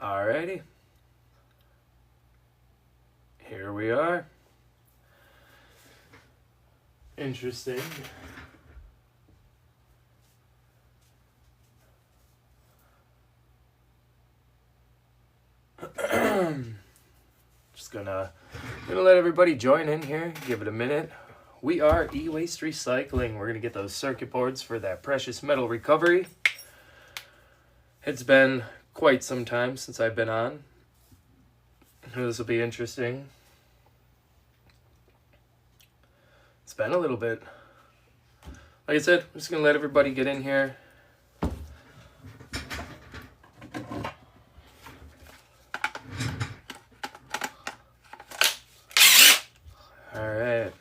Alrighty. Here we are. Interesting. Just gonna let everybody join in here. Give it a minute. We are E-Waste Recycling. We're gonna get those circuit boards for that precious metal recovery. It's been quite some time since I've been on. This will be interesting. It's been a little bit. Like I said, I'm just gonna let everybody get in here. Alright.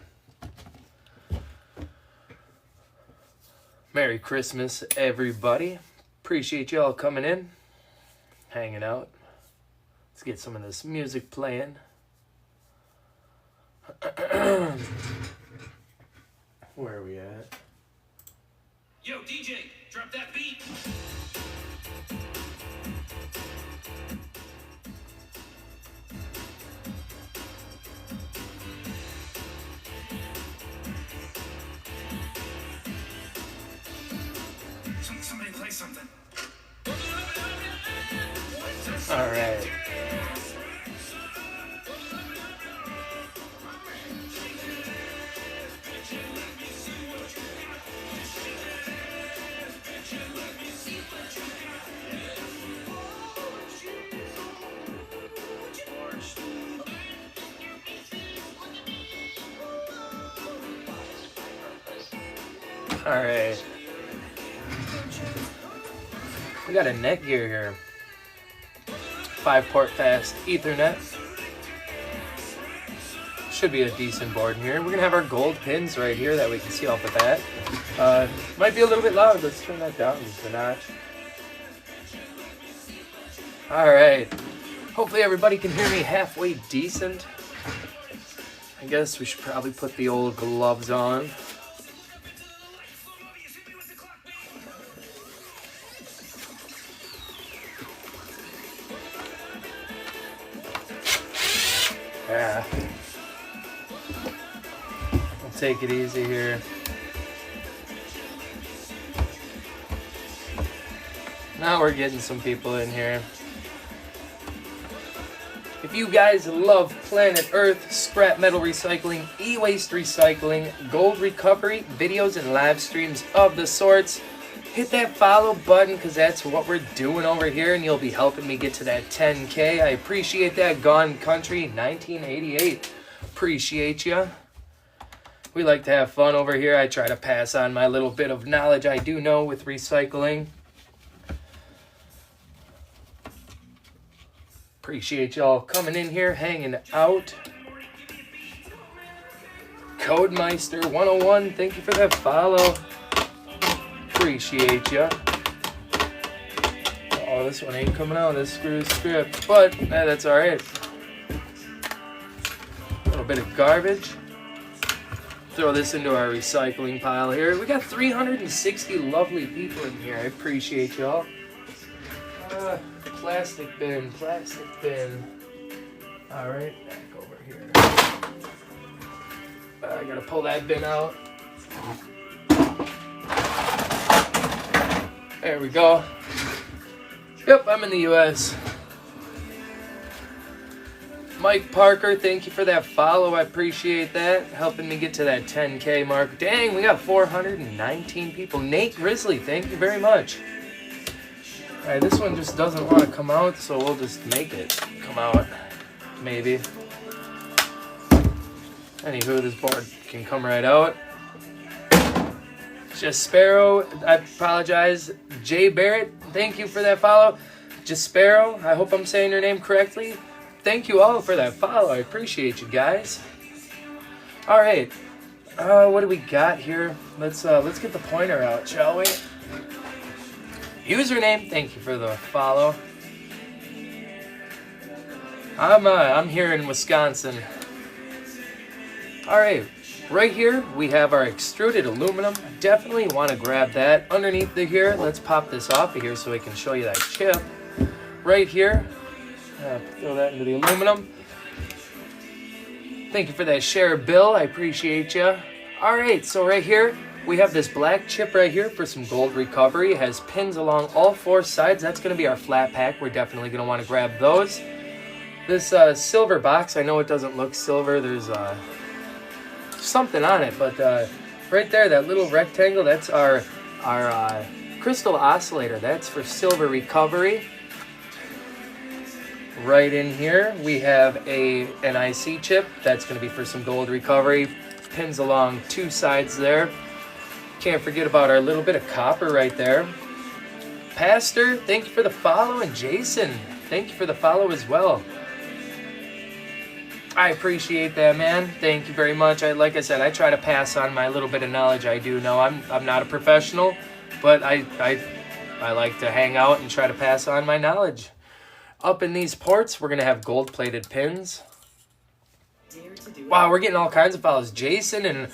Merry Christmas, everybody. Appreciate y'all coming in, hanging out. Let's get some of this music playing. Where are we at? Yo, DJ, drop that beat. Somebody play something. All right. All right. We got a Netgear here. 5-port fast Ethernet. Should be a decent board in here. We're gonna have our gold pins right here that we can see off the bat. Might be a little bit loud. Let's turn that down just a notch. All right. Hopefully everybody can hear me halfway decent. I guess we should probably put the old gloves on. Yeah. We'll take it easy here. Now we're getting some people in here. If you guys love Planet Earth, scrap metal recycling, e-waste recycling, gold recovery, videos and live streams of the sorts, hit that follow button because that's what we're doing over here and you'll be helping me get to that 10K. I appreciate that. Gone Country 1988. Appreciate ya. We like to have fun over here. I try to pass on my little bit of knowledge I do know with recycling. Appreciate y'all coming in here, hanging out. Codemeister 101, thank you for that follow. Appreciate ya. Oh, this one ain't coming out. This screws script, but that's all right. A little bit of garbage. Throw this into our recycling pile here. We got 360 lovely people in here. I appreciate y'all. Plastic bin, plastic bin. All right, back over here. I gotta pull that bin out. There we go. Yep, I'm in the US. Mike Parker, thank you for that follow. I appreciate that. Helping me get to that 10K mark. Dang, we got 419 people. Nate Grizzly, thank you very much. Alright, this one just doesn't want to come out, so we'll just make it come out. Maybe. Anywho, this board can come right out. Just Sparrow, I apologize. Jay Barrett, thank you for that follow. Just Sparrow, I hope I'm saying your name correctly. Thank you all for that follow. I appreciate you guys. All right, what do we got here? Let's get the pointer out, shall we? Username, thank you for the follow. I'm here in Wisconsin. All right. Right here, we have our extruded aluminum. Definitely want to grab that. Underneath here, let's pop this off of here so I can show you that chip. Right here, Throw that into the aluminum. Thank you for that share, Bill. I appreciate you. All right, so right here, we have this black chip right here for some gold recovery. It has pins along all four sides. That's going to be our flat pack. We're definitely going to want to grab those. This silver box, I know it doesn't look silver. There's something on it, but right there, that little rectangle, that's our crystal oscillator. That's for silver recovery. Right in here, we have an IC chip. That's going to be for some gold recovery. Pins along two sides there. Can't forget about our little bit of copper right there. Pastor, thank you for the follow. And Jason, thank you for the follow as well. I appreciate that, man. Thank you very much. Like I said, I try to pass on my little bit of knowledge I do know. I'm not a professional, but I like to hang out and try to pass on my knowledge. Up in these ports, we're going to have gold-plated pins. Wow, we're getting all kinds of follows. Jason and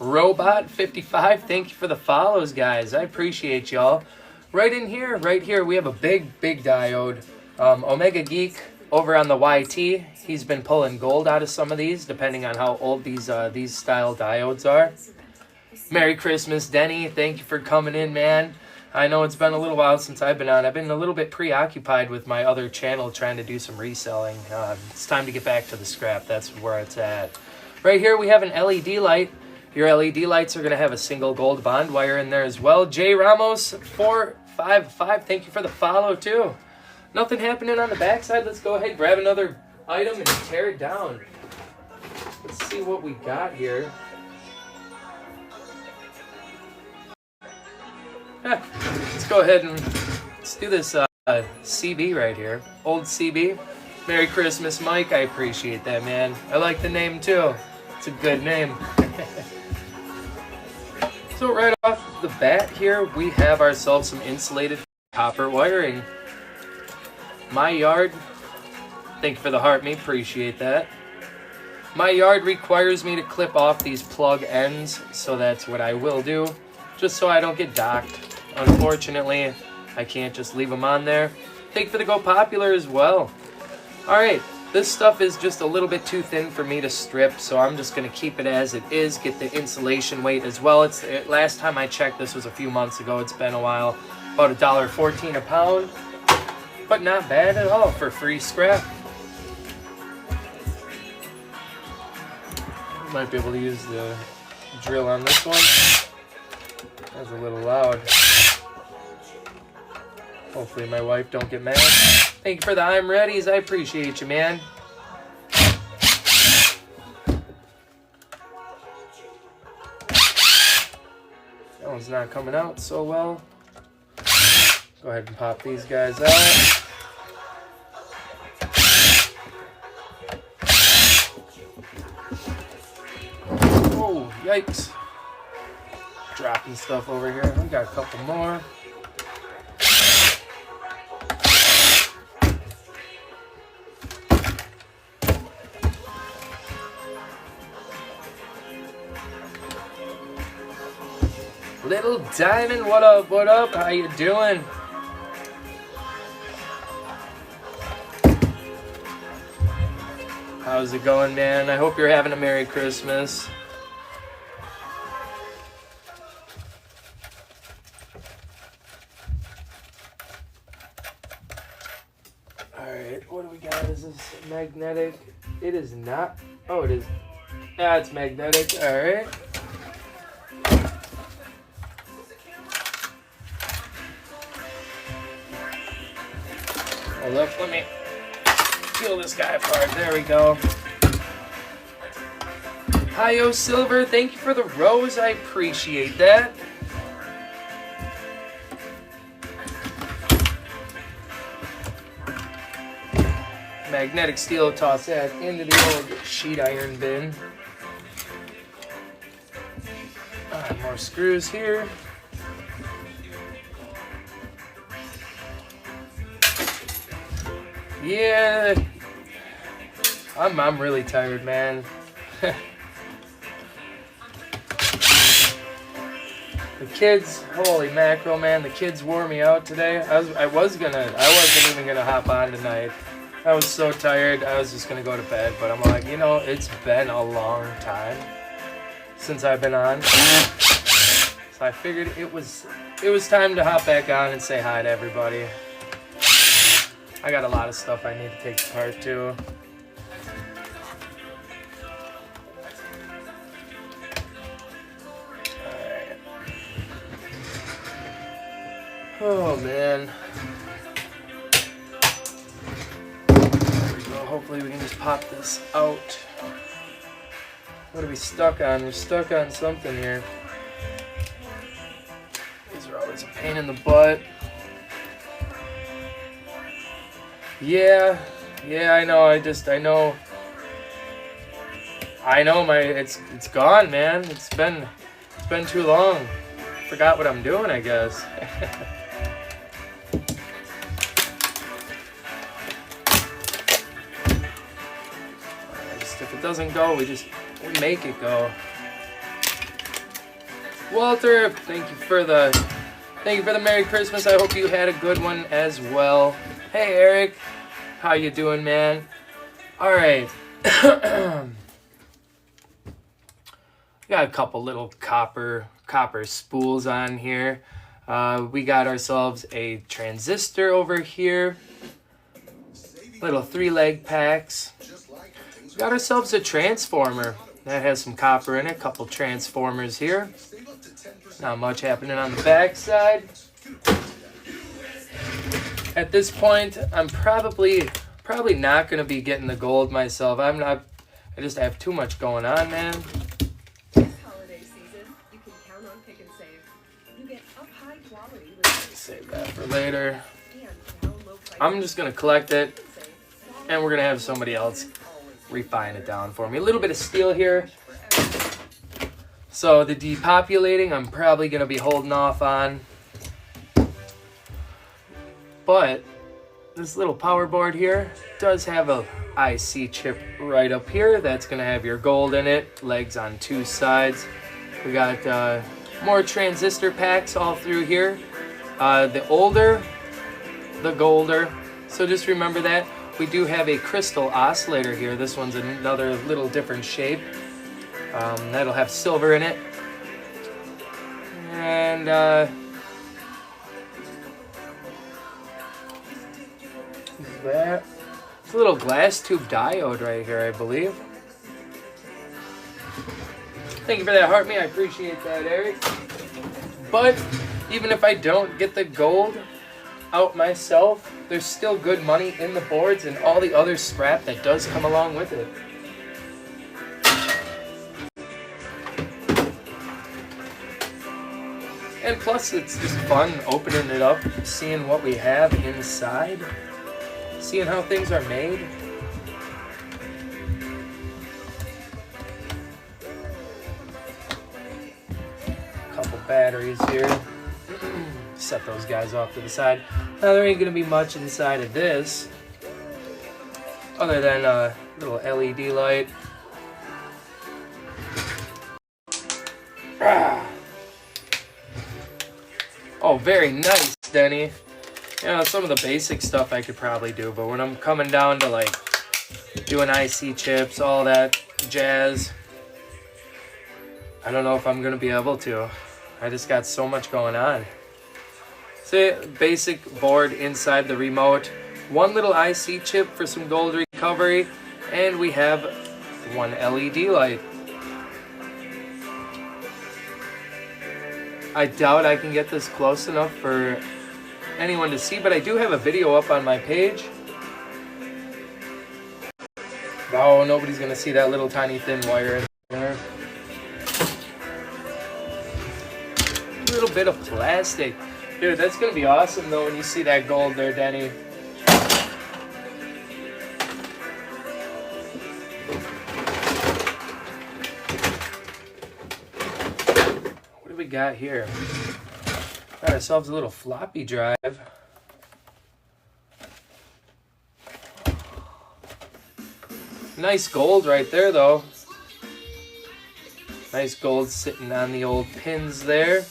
Robot55, thank you for the follows, guys. I appreciate y'all. Right here, we have a big diode. Omega Geek over on the YT, he's been pulling gold out of some of these, depending on how old these style diodes are. Merry Christmas, Denny. Thank you for coming in, man. I know it's been a little while since I've been on. I've been a little bit preoccupied with my other channel trying to do some reselling. It's time to get back to the scrap. That's where it's at. Right here we have an LED light. Your LED lights are going to have a single gold bond wire in there as well. J Ramos 455, thank you for the follow too. Nothing happening on the backside. Let's go ahead and grab another item and tear it down. Let's see what we got here. Let's go ahead and let's do this CB right here. Old CB. Merry Christmas, Mike. I appreciate that, man. I like the name too. It's a good name. So right off the bat here, we have ourselves some insulated copper wiring. My yard, thank you for the heart, me, appreciate that. My yard requires me to clip off these plug ends, so that's what I will do, just so I don't get docked. Unfortunately, I can't just leave them on there. Thank you for the Go Popular as well. Alright, this stuff is just a little bit too thin for me to strip, so I'm just going to keep it as it is, get the insulation weight as well. Last time I checked, this was a few months ago, it's been a while, about $1.14 a pound, but not bad at all for free scrap. Might be able to use the drill on this one. That's a little loud. Hopefully my wife don't get mad. Thank you for the I'm Readies. I appreciate you, man. That one's not coming out so well. Go ahead and pop these guys out. Oh, yikes. Dropping stuff over here. We got a couple more. Little Diamond, what up, what up? How you doing? How's it going, man? I hope you're having a Merry Christmas. Alright, what do we got? Is this magnetic? It is not. Oh, it is. Ah, it's magnetic. Alright. Hold up, let me peel this guy apart. There we go. Hi-Yo Silver, thank you for the rose. I appreciate that. Magnetic steel, toss that into the old sheet iron bin. More screws here. Yeah, I'm really tired, man. The kids, holy mackerel, man! The kids wore me out today. I wasn't even gonna hop on tonight. I was so tired. I was just gonna go to bed, but I'm like, you know, it's been a long time since I've been on. So I figured it was time to hop back on and say hi to everybody. I got a lot of stuff I need to take apart too. Alright. Oh man. There we go. Hopefully we can just pop this out. What are we stuck on? We're stuck on something here. These are always a pain in the butt. Yeah, I know. I know it's gone, man. It's been too long. Forgot what I'm doing, I guess. If it doesn't go, we make it go. Walter, thank you for the Merry Christmas. I hope you had a good one as well. Hey Eric, how you doing, man? All right. Got a couple little copper spools on here. We got ourselves a transistor over here. Little 3-leg packs. We got ourselves a transformer that has some copper in it. A couple transformers here. Not much happening on the back side. At this point, I'm probably not going to be getting the gold myself. I just have too much going on, man. This holiday season, you can count on Pick and Save. You get up high quality with Save that for later. and down low prices. I'm just going to collect it, and we're going to have somebody else refine it down for me. A little bit of steel here. So the depopulating, I'm probably going to be holding off on. But this little power board here does have a IC chip right up here. That's going to have your gold in it. Legs on 2 sides. We got more transistor packs all through here. The older, the golder. So just remember that. We do have a crystal oscillator here. This one's another little different shape. That'll have silver in it. And that. It's a little glass tube diode right here, I believe. Thank you for that, Heart Me. I appreciate that, Eric. But even if I don't get the gold out myself, there's still good money in the boards and all the other scrap that does come along with it. And plus, it's just fun opening it up, seeing what we have inside, seeing how things are made. Couple batteries here. Set those guys off to the side. Now, there ain't going to be much inside of this, other than a little LED light. Oh, very nice, Denny. You know, some of the basic stuff I could probably do, but when I'm coming down to, like, doing IC chips, all that jazz, I don't know if I'm going to be able to. I just got so much going on. See, basic board inside the remote. One little IC chip for some gold recovery, and we have one LED light. I doubt I can get this close enough for anyone to see, but I do have a video up on my page. Oh, nobody's gonna see that little tiny thin wire in there. A little bit of plastic. Dude, that's gonna be awesome though when you see that gold there, Denny. What do we got here? Got ourselves a little floppy drive. Nice gold right there though. Nice gold sitting on the old pins there.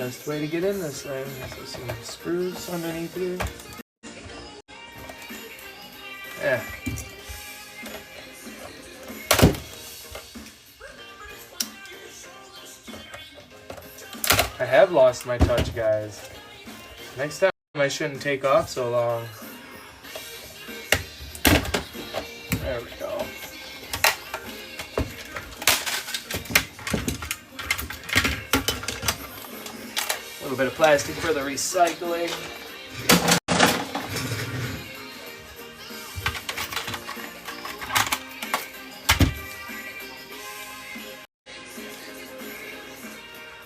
Best way to get in this thing. So some screws underneath here. Yeah. I have lost my touch, guys. Next time I shouldn't take off so long. There we go. A little bit of plastic for the recycling.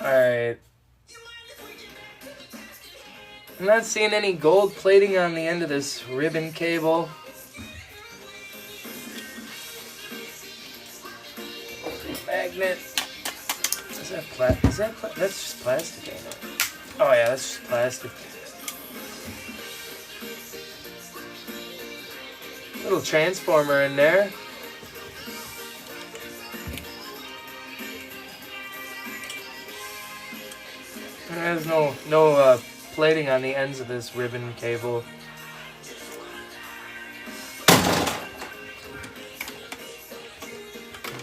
Alright. I'm not seeing any gold plating on the end of this ribbon cable. Magnet. Is that that's just plastic, ain't it? Oh yeah, that's just plastic. Little transformer in there. There's no plating on the ends of this ribbon cable.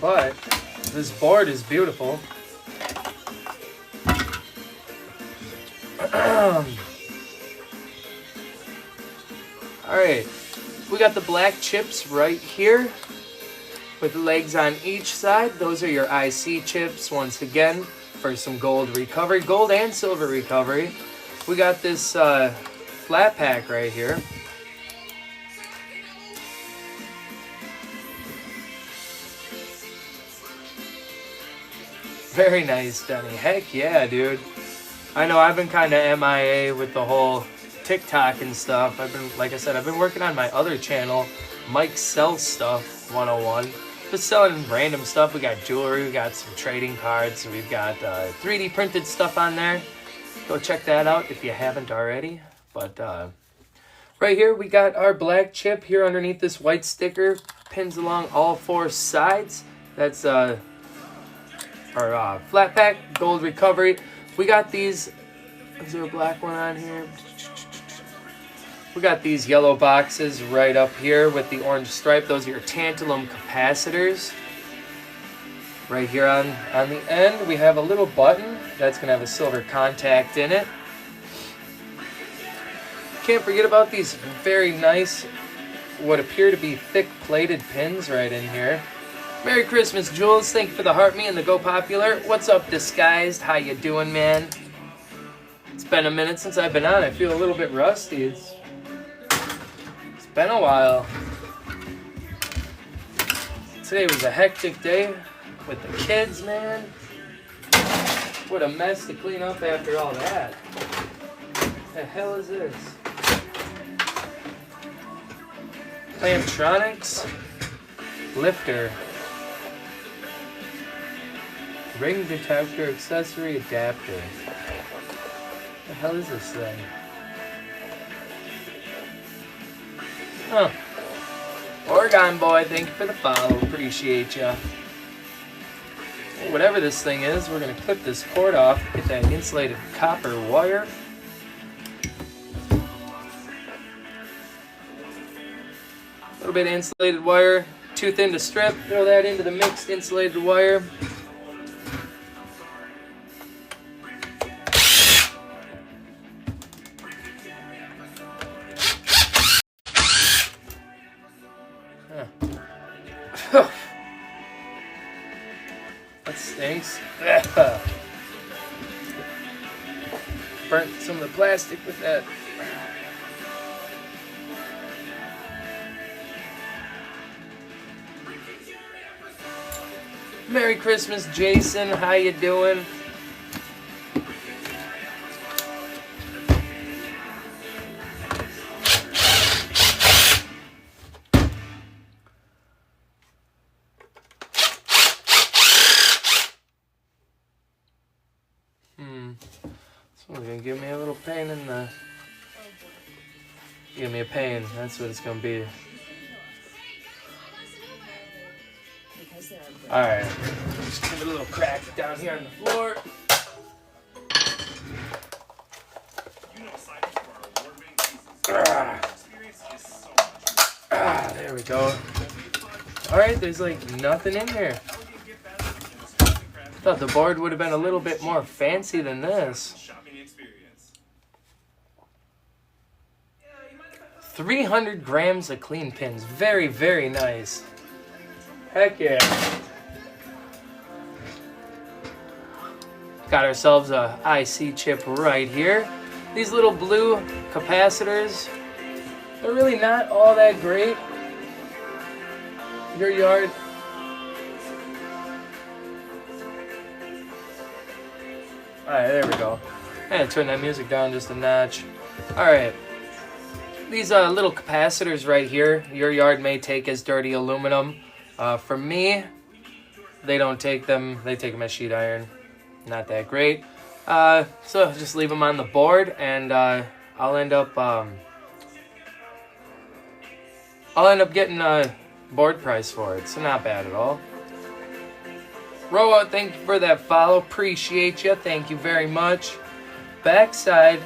But this board is beautiful. Alright, we got the black chips right here with legs on each side. Those are your IC chips once again for some gold recovery, gold and silver recovery. We got this flat pack right here. Very nice, Denny. Heck yeah, dude. I know I've been kind of MIA with the whole TikTok and stuff. Like I said, I've been working on my other channel, Mike Sells Stuff 101. Just selling random stuff. We got jewelry, we got some trading cards, we've got 3D printed stuff on there. Go check that out if you haven't already. But right here we got our black chip here underneath this white sticker. Pins along all four sides. That's our flat pack, gold recovery. We got these. Is there a black one on here? We got these yellow boxes right up here with the orange stripe. Those are your tantalum capacitors. Right here on the end, we have a little button that's going to have a silver contact in it. Can't forget about these very nice, what appear to be thick plated pins right in here. Merry Christmas, Jules. Thank you for the heart me and the Go Popular. What's up, Disguised? How you doing, man? It's been a minute since I've been on. I feel a little bit rusty. It's been a while. Today was a hectic day with the kids, man. What a mess to clean up after all that. The hell is this? Clamtronics lifter. Ring detector accessory adapter. What the hell is this thing? Huh. Oregon boy, thank you for the follow. Appreciate ya. Whatever this thing is, we're going to clip this cord off, get that insulated copper wire. A little bit of insulated wire, too thin to strip. Throw that into the mixed insulated wire. That stinks. Burnt some of the plastic with that. Merry Christmas, Jason. How you doing? So we're gonna give me a little pain in the. Give me a pain. That's what it's gonna be. Alright. Just give it a little crack down here on the floor. There we go. Alright, there's like nothing in here. Thought the board would have been a little bit more fancy than this. 300 grams of clean pins. Very, very nice. Heck yeah. Got ourselves a IC chip right here. These little blue capacitors, they're really not all that great. Your yard. Alright, there we go. I had to turn that music down just a notch. Alright. These little capacitors right here, your yard may take as dirty aluminum. For me, they don't take them. They take them as sheet iron. Not that great. So just leave them on the board, and I'll end up getting a board price for it. So not bad at all. Roa, thank you for that follow. Appreciate you. Thank you very much. Backside,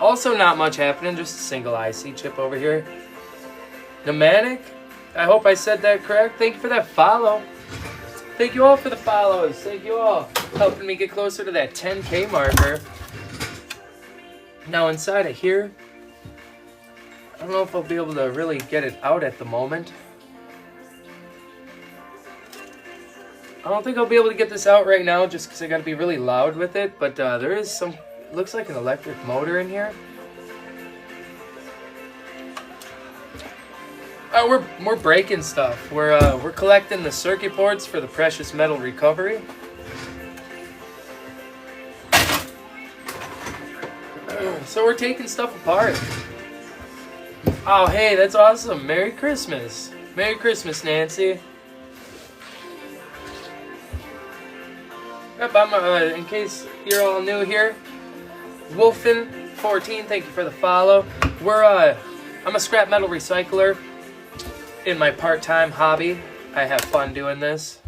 also not much happening. Just a single IC chip over here. Pneumatic. I hope I said that correct. Thank you for that follow. Thank you all for the follows. Thank you all. Helping me get closer to that 10K marker. Now inside of here, I don't know if I'll be able to really get it out at the moment. I don't think I'll be able to get this out right now just because I got to be really loud with it. But there is some, looks like an electric motor in here. We're breaking stuff. We're collecting the circuit boards for the precious metal recovery. So we're taking stuff apart. Oh, hey, that's awesome. Merry Christmas. Merry Christmas, Nancy. Yep, in case you're all new here, Wolfen14, thank you for the follow. I'm a scrap metal recycler. In my part-time hobby, I have fun doing this.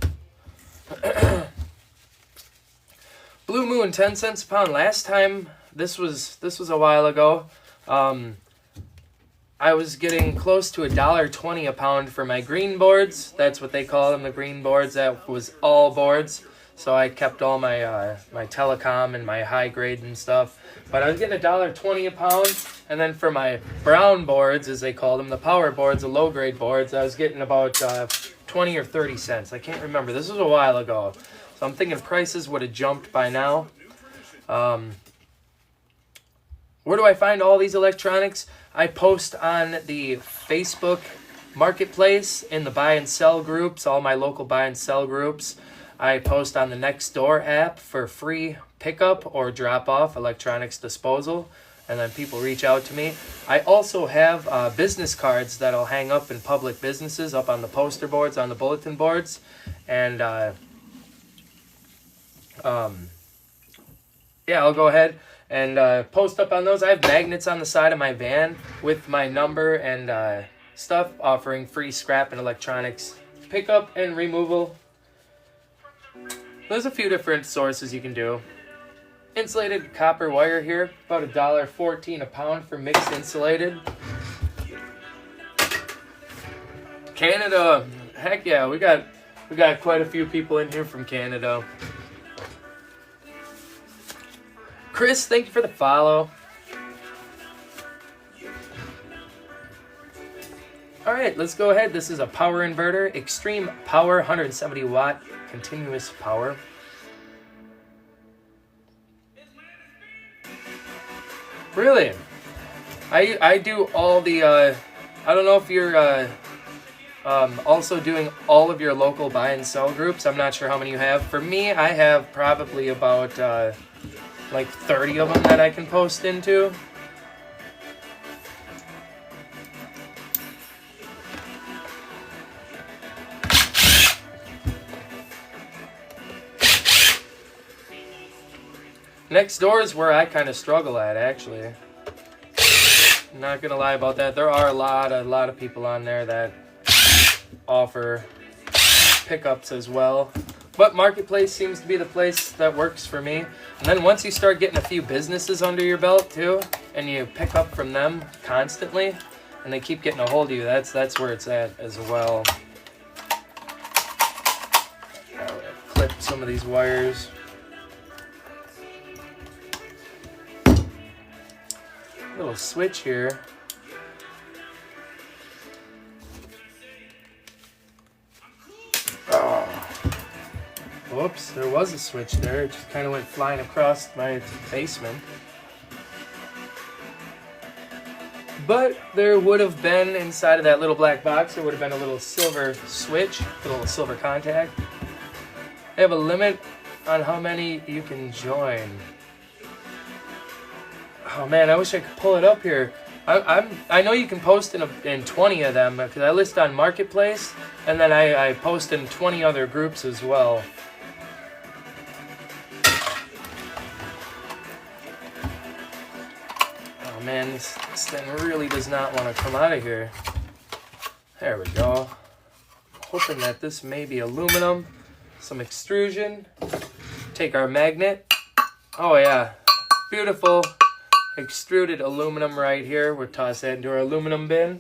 Blue Moon, 10 cents a pound. Last time, this was a while ago. I was getting close to $1.20 a pound for my green boards. That's what they call them, the green boards. That was all boards. So I kept all my my telecom and my high grade and stuff. But I was getting $1.20 a pound. And then for my brown boards, as they call them, the power boards, the low grade boards, I was getting about 20 or 30 cents. I can't remember. This was a while ago. So I'm thinking prices would have jumped by now. Where do I find all these electronics? I post on the Facebook Marketplace in the buy and sell groups, all my local buy and sell groups. I post on the Nextdoor app for free pickup or drop-off electronics disposal, and then people reach out to me. I also have business cards that I'll hang up in public businesses, up on the poster boards, on the bulletin boards, and yeah, I'll go ahead and post up on those. I have magnets on the side of my van with my number and stuff, offering free scrap and electronics pickup and removal. There's a few different sources you can do. Insulated copper wire here, about $1.14 a pound for mixed insulated. Canada, heck yeah, we got quite a few people in here from Canada. Chris, thank you for the follow. All right, let's go ahead. This is a power inverter, extreme power, 170 watt continuous power. Really? I do all the, I don't know if you're also doing all of your local buy and sell groups. I'm not sure how many you have. For me, I have probably about like 30 of them that I can post into. Nextdoor is where I kind of struggle at, actually. I'm not gonna lie about that. There are a lot of people on there that offer pickups as well. But Marketplace seems to be the place that works for me. And then once you start getting a few businesses under your belt too, and you pick up from them constantly, and they keep getting a hold of you, that's where it's at as well. Clip some of these wires. Little switch here. Oh. Whoops, there was a switch there. It just kind of went flying across my basement. But there would have been, inside of that little black box, there would have been a little silver switch, a little silver contact. They have a limit on how many you can join. Oh man, I wish I could pull it up here. I know you can post in 20 of them, because I list on Marketplace, and then I post in 20 other groups as well. Oh man, this thing really does not want to come out of here. There we go. Hoping that this may be aluminum. Some extrusion. Take our magnet. Oh yeah, beautiful. Extruded aluminum right here. We'll toss that into our aluminum bin.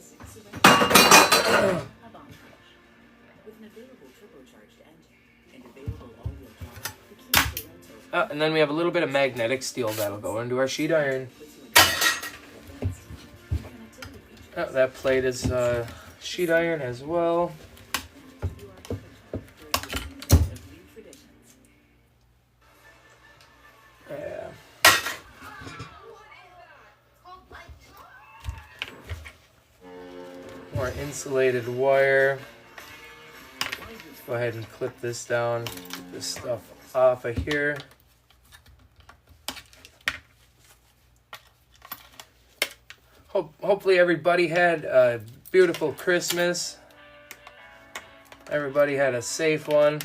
And then we have a little bit of magnetic steel that'll go into our sheet iron. That plate is sheet iron as well. More insulated wire. Go ahead and clip this down. Get this stuff off of here. Hopefully everybody had a beautiful Christmas. Everybody had a safe one.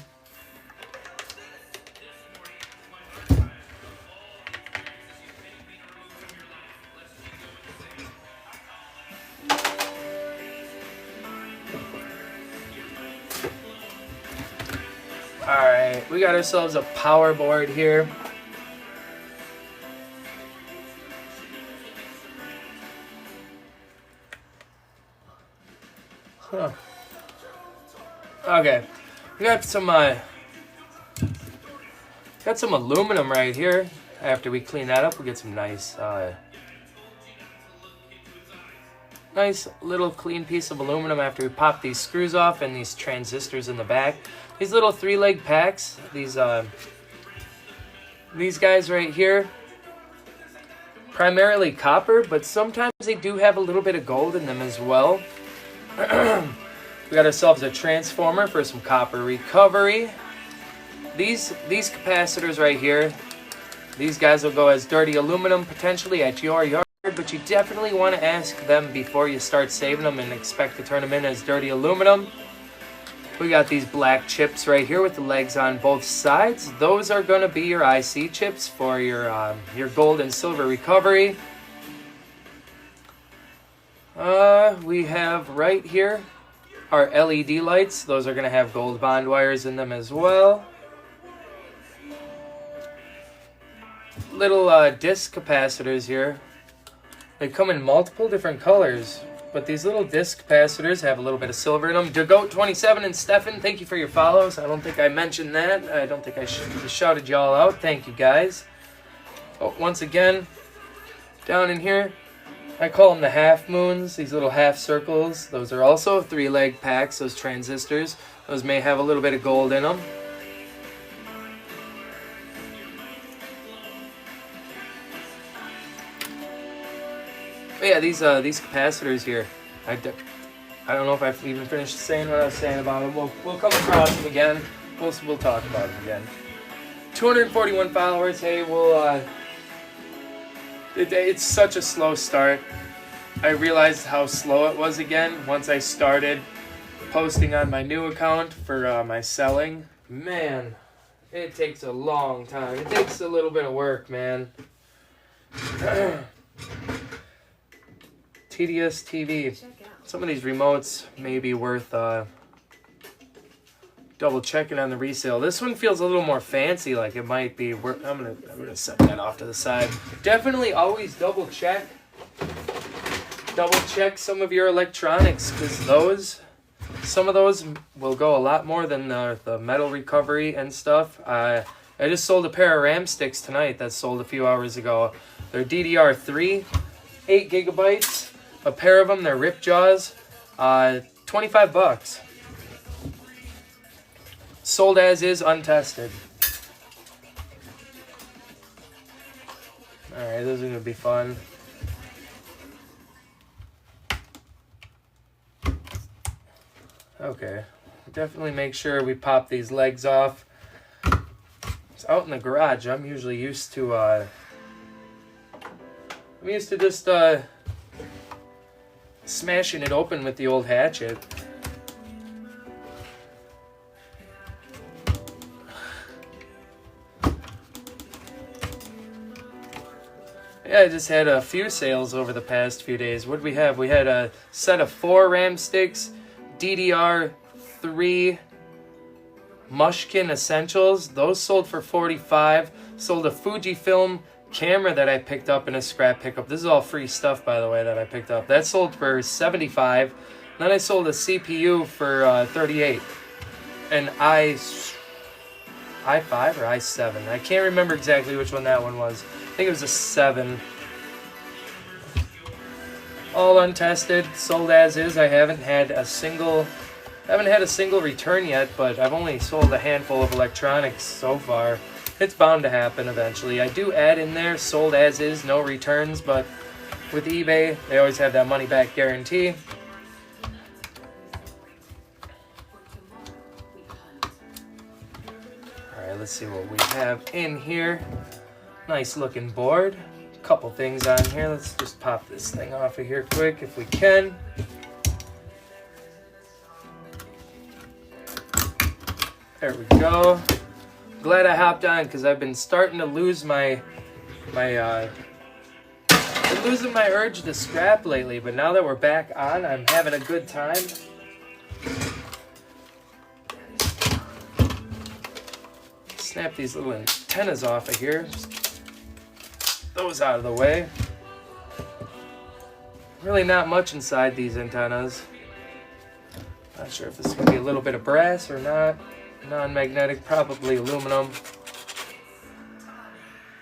Alright, we got ourselves a power board here. Huh. Okay, we got some aluminum right here. After we clean that up, we'll get some nice little clean piece of aluminum after we pop these screws off and these transistors in the back. These little 3-leg packs, these guys right here, primarily copper, but sometimes they do have a little bit of gold in them as well. We got ourselves a transformer for some copper recovery. These capacitors right here, these guys will go as dirty aluminum potentially at your yard, but you definitely want to ask them before you start saving them and expect to turn them in as dirty aluminum. We got these black chips right here with the legs on both sides. Those are going to be your IC chips for your gold and silver recovery. We have right here our LED lights. Those are going to have gold bond wires in them as well. Little disc capacitors here. They come in multiple different colors. But these little disc capacitors have a little bit of silver in them. DeGoat27 and Stefan, thank you for your follows. I don't think I mentioned that. I don't think I shouted y'all out. Thank you, guys. Oh, once again, down in here, I call them the half moons. These little half circles. Those are also 3-leg packs, those transistors. Those may have a little bit of gold in them. But yeah, these capacitors here, I don't know if I've even finished saying what I was saying about them. We'll come across them again. We'll talk about them again. 241 followers. Hey, it's such a slow start. I realized how slow it was again once I started posting on my new account for my selling. Man, it takes a long time. It takes a little bit of work, man. TDS TV. Some of these remotes may be worth double checking on the resale. This one feels a little more fancy, like it might be worth. I'm gonna set that off to the side. Definitely always double check double check some of your electronics, because some of those will go a lot more than the metal recovery and stuff. I just sold a pair of RAM sticks tonight that sold a few hours ago. They're DDR3, 8 gigabytes, a pair of them. They're Ripjaws, $25. Sold as is, untested. Alright, this is going to be fun. Okay, definitely make sure we pop these legs off. It's out in the garage. I'm usually used to just smashing it open with the old hatchet. Yeah, I just had a few sales over the past few days. What did we have? We had a set of 4 RAM sticks, DDR3 Mushkin Essentials. Those sold for $45. Sold a Fujifilm camera that I picked up in a scrap pickup. This is all free stuff, by the way, that I picked up. That sold for $75. Then I sold a CPU for $38. An i5 or i7. I can't remember exactly which one that one was. I think it was a 7. All untested, sold as is. I haven't had a single return yet, but I've only sold a handful of electronics so far. It's bound to happen eventually. I do add in there sold as is, no returns, but with eBay, they always have that money back guarantee. Alright, let's see what we have in here. Nice looking board. Couple things on here. Let's just pop this thing off of here quick if we can. There we go. Glad I hopped on because I've been starting to lose my losing my urge to scrap lately, but now that we're back on, I'm having a good time. Snap these little antennas off of here. Just those out of the way. Really not much inside these antennas. Not sure if this is going to be a little bit of brass or not. Non-magnetic, probably aluminum.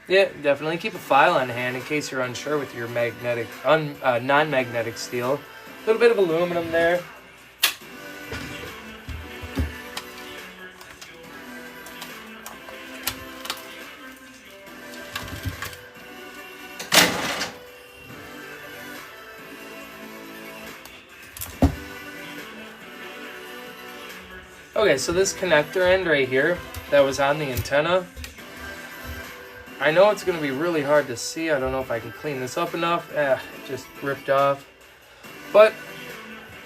Yeah, definitely keep a file on hand in case you're unsure with your non-magnetic steel. A little bit of aluminum there. Okay, so this connector end right here that was on the antenna, I know it's going to be really hard to see. I don't know if I can clean this up enough. It just ripped off. But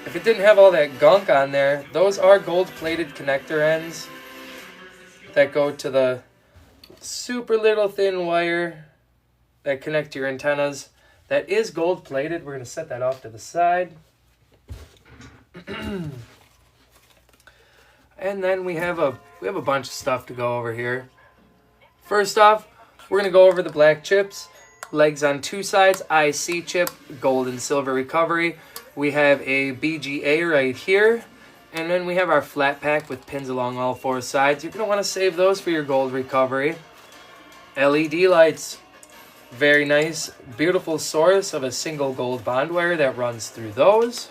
if it didn't have all that gunk on there, those are gold-plated connector ends that go to the super little thin wire that connect your antennas. That is gold-plated. We're going to set that off to the side. And then we have a bunch of stuff to go over here. First off, we're going to go over the black chips. Legs on 2 sides, IC chip, gold and silver recovery. We have a BGA right here. And then we have our flat pack with pins along all 4 sides. You're going to want to save those for your gold recovery. LED lights. Very nice, beautiful source of a single gold bond wire that runs through those.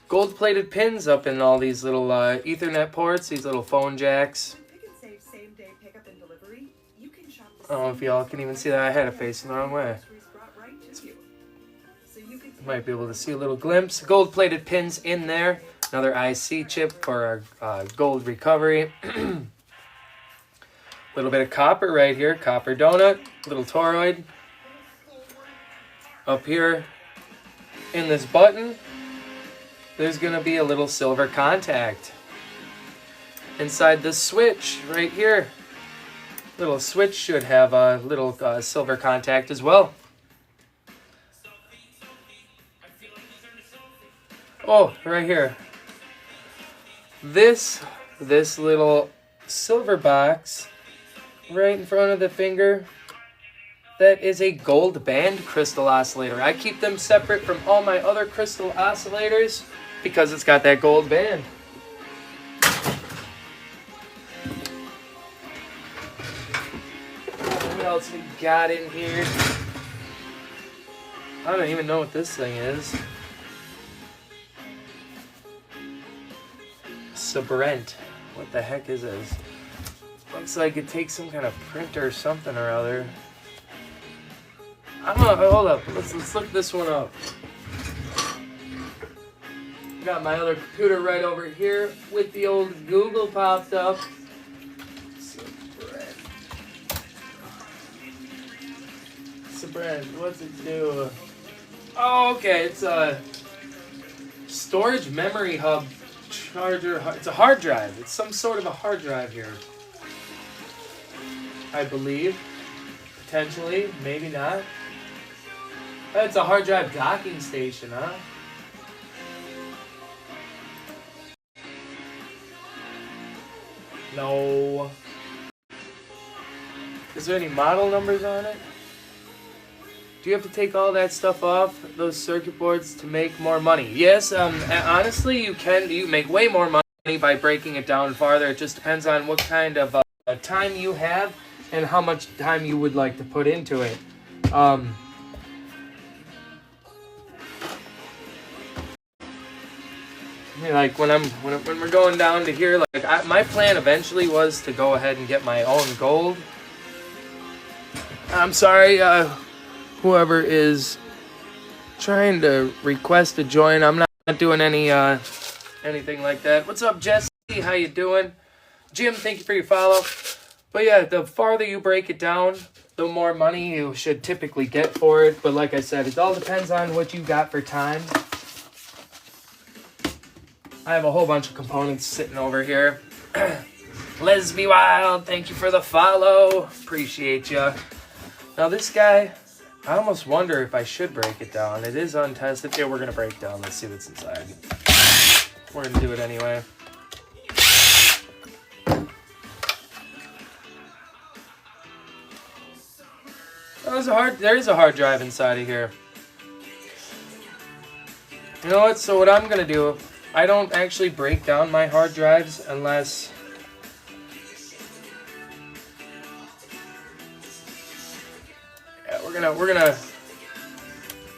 Gold-plated pins up in all these little Ethernet ports, these little phone jacks. I don't know if y'all can even see that. I had it facing the wrong way. Might be able to see a little glimpse. Gold-plated pins in there. Another IC chip for our gold recovery. Little bit of copper right here. Copper donut. Little toroid. Up here in this button, there's going to be a little silver contact. Inside this switch right here, little switch should have a little silver contact as well. Oh, right here. This little silver box right in front of the finger that is a gold band crystal oscillator. I keep them separate from all my other crystal oscillators because it's got that gold band. What else we got in here? I don't even know what this thing is. Sabrent. What the heck is this? Looks like it takes some kind of printer or something or other. I don't know. Hold up. Let's look this one up. Got my other computer right over here with the old Google popped up. Sabrent. What's it do? Oh, okay. It's a storage memory hub charger. It's a hard drive. It's some sort of a hard drive here. I believe. Potentially. Maybe not. It's a hard drive docking station, huh? No. Is there any model numbers on it? Do you have to take all that stuff off those circuit boards to make more money? Yes, honestly, you can. You make way more money by breaking it down farther. It just depends on what kind of time you have and how much time you would like to put into it. Like when we're going down to here, like my plan eventually was to go ahead and get my own gold. I'm sorry, whoever is trying to request a join. I'm not doing any anything like that. What's up, Jesse? How you doing? Jim, thank you for your follow. But yeah, the farther you break it down, the more money you should typically get for it. But like I said, it all depends on what you got for time. I have a whole bunch of components sitting over here. Lesby Wild, thank you for the follow. Appreciate ya. Now this guy, I almost wonder if I should break it down. It is untested. Yeah, we're going to break it down. Let's see what's inside. We're going to do it anyway. There is a hard drive inside of here. You know what? So what I'm going to do, I don't actually break down my hard drives unless we're gonna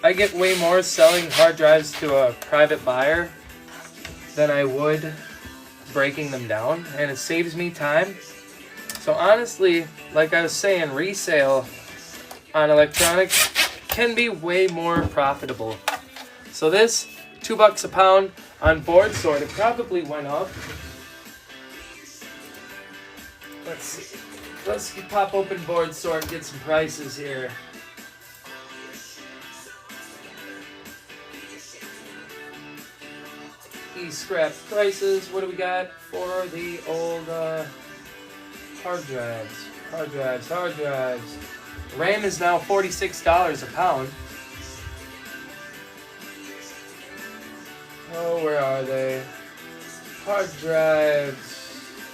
I get way more selling hard drives to a private buyer than I would breaking them down, and it saves me time. So honestly, like I was saying, resale on electronics can be way more profitable. So this $2 a pound on board sort, it probably went up. Let's see. Let's pop open board sort and get some prices here. E-scrap prices. What do we got for the old hard drives? Hard drives. RAM is now $46 a pound. Oh, where are they? Hard drives.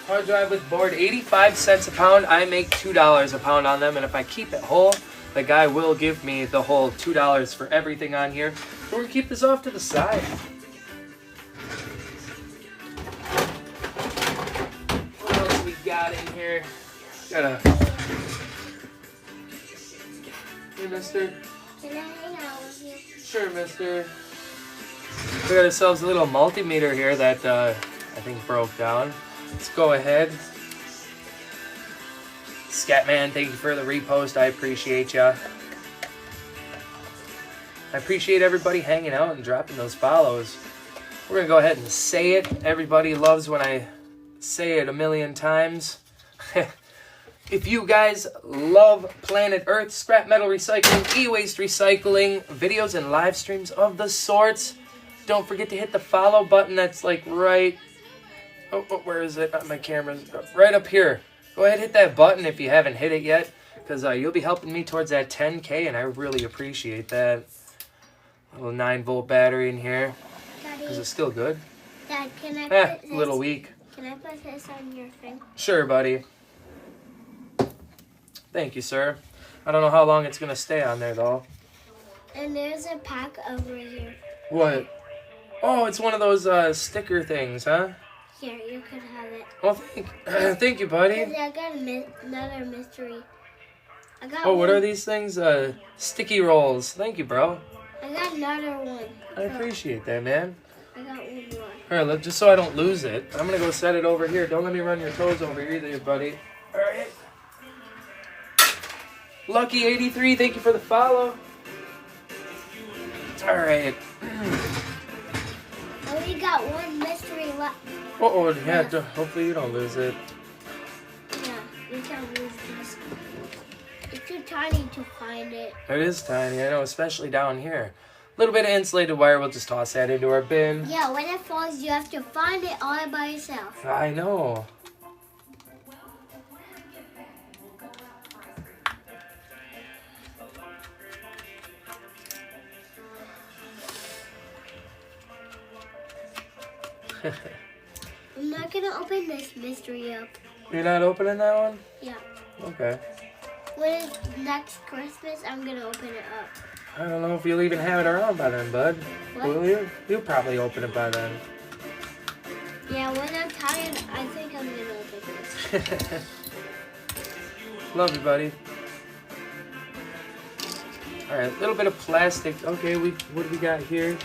Hard drive with board, 85 cents a pound. I make $2 a pound on them, and if I keep it whole, the guy will give me the whole $2 for everything on here. We're gonna keep this off to the side. What else we got in here? Hey, mister. Can I hang out with you? Sure, mister. We got ourselves a little multimeter here that I think broke down. Let's go ahead. Scatman, thank you for the repost. I appreciate ya. I appreciate everybody hanging out and dropping those follows. We're going to go ahead and say it. Everybody loves when I say it a million times. If you guys love Planet Earth, scrap metal recycling, e-waste recycling, videos and live streams of the sorts, don't forget to hit the follow button. That's like right... Oh, where is it? My camera's right up here. Go ahead and hit that button if you haven't hit it yet, because you'll be helping me towards that 10K, and I really appreciate that. A little 9-volt battery in here. Daddy, Is it still good? Dad, can I put this? A little weak. Can I put this on your thing? Sure, buddy. Thank you, sir. I don't know how long it's gonna stay on there though. And there's a pack over here. What? Oh, it's one of those sticker things, huh? Here, you could have it. Well, thank you, buddy. Cause I got another mystery. I got Oh, what one. are these things? Sticky rolls. Thank you, bro. I got another one. I appreciate that, man. I got one more. All right, just so I don't lose it, I'm gonna go set it over here. Don't let me run your toes over here either, buddy. All right. Lucky83, thank you for the follow. All right. I only got one mystery left. Oh, yeah. Hopefully you don't lose it. Yeah, we can't lose this. It's too tiny to find it. It is tiny, I know, especially down here. A little bit of insulated wire. We'll just toss that into our bin. Yeah, when it falls, you have to find it all by yourself. I know. I'm not gonna open this mystery up. You're not opening that one? Yeah. Okay. When it's next Christmas, I'm gonna open it up. I don't know if you'll even have it around by then, bud. What? Will you? You'll probably open it by then. Yeah, when I'm tired, I think I'm gonna open this. Love you, buddy. All right, a little bit of plastic. Okay, what do we got here?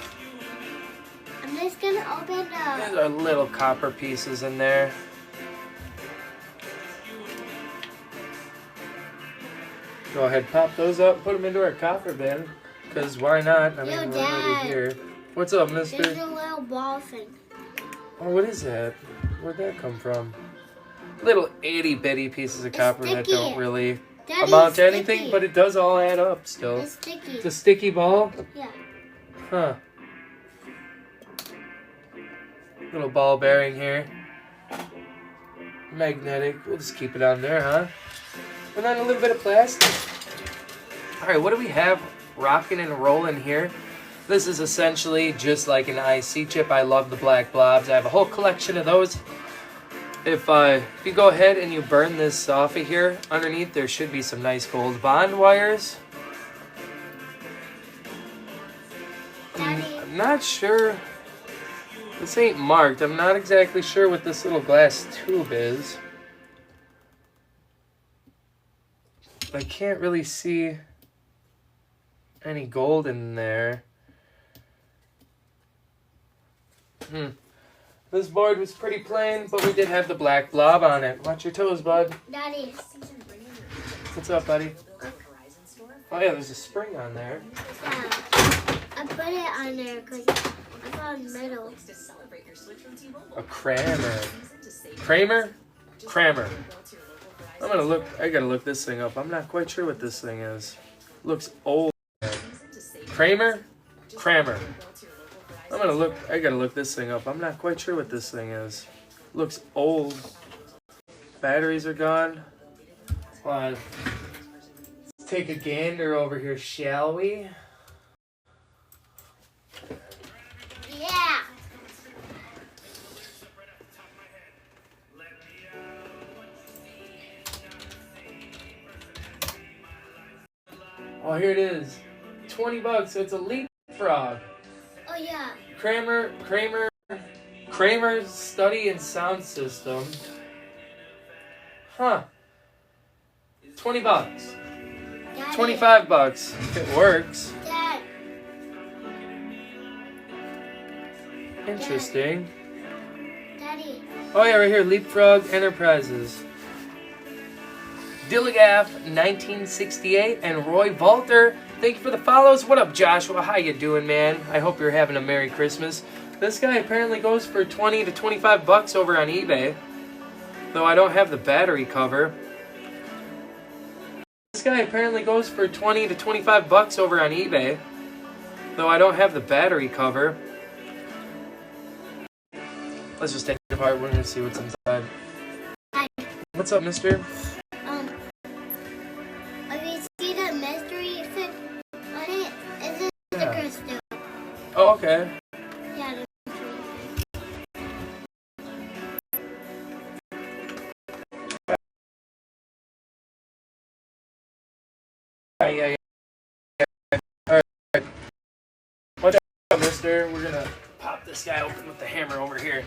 I'm just gonna open There's the. our little copper pieces in there. Go ahead, pop those up, put them into our copper bin. Because why not? I mean, Yo, we're Dad. already here. What's up, There's mister? a little ball thing. Oh, what is that? Where'd that come from? Little itty bitty pieces of copper that sticky. don't really Daddy, amount to it's anything, sticky. but it does all add up still. It's sticky. It's a sticky ball? Yeah. Huh. Little ball bearing here. Magnetic. We'll just keep it on there, huh? And then a little bit of plastic. Alright, what do we have rocking and rolling here? This is essentially just like an IC chip. I love the black blobs. I have a whole collection of those. If you go ahead and you burn this off of here, underneath there should be some nice gold bond wires. Daddy. I'm not sure. This ain't marked. I'm not exactly sure what this little glass tube is. I can't really see any gold in there. This board was pretty plain, but we did have the black blob on it. Watch your toes, bud. Daddy. What's up, buddy? Oh yeah, there's a spring on there. Yeah. I put it on there because I found metal. A Kramer. Kramer? Kramer. I'm gonna look. I gotta look this thing up. I'm not quite sure what this thing is. Looks old. Kramer? Kramer. I'm gonna look. I gotta look this thing up. I'm not quite sure what this thing is. Looks old. Batteries are gone. Let's take a gander over here, shall we? Yeah. Oh, here it is. $20. So it's a leapfrog. Oh yeah. Kramer's Study and Sound System. Huh. $20. Daddy. $25 if it works. Dad. Interesting. Daddy. Oh yeah, right here, Leapfrog Enterprises. Dilligaff, 1968, and Roy Walter. Thank you for the follows. What up, Joshua? How you doing, man? I hope you're having a Merry Christmas. This guy apparently goes for 20 to 25 bucks over on eBay, though I don't have the battery cover. This guy apparently goes for 20 to 25 bucks over on eBay, though I don't have the battery cover. Let's just take it apart. We're gonna see what's inside. Hi. What's up, mister? If you see the mystery fit on it, it's a Yeah. sticker still. Oh, okay. Yeah. All right. Watch out, mister. We're gonna pop this guy open with the hammer over here.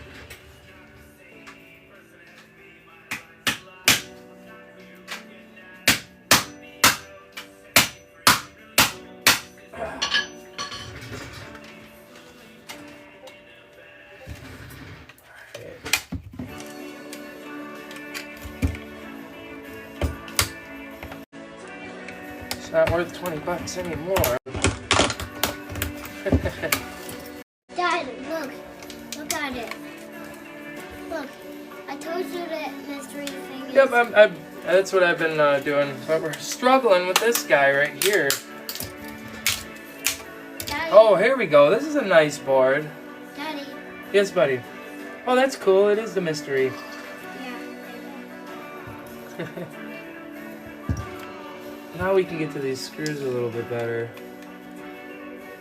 It's not worth $20 anymore. Dad, look. Look at it. Look. I told you that mystery thing is... Yep, that's what I've been doing. But we're struggling with this guy right here. Daddy, Oh, here we go. This is a nice board. Daddy. Yes, buddy. Oh, that's cool. It is the mystery. Yeah. Now we can get to these screws a little bit better.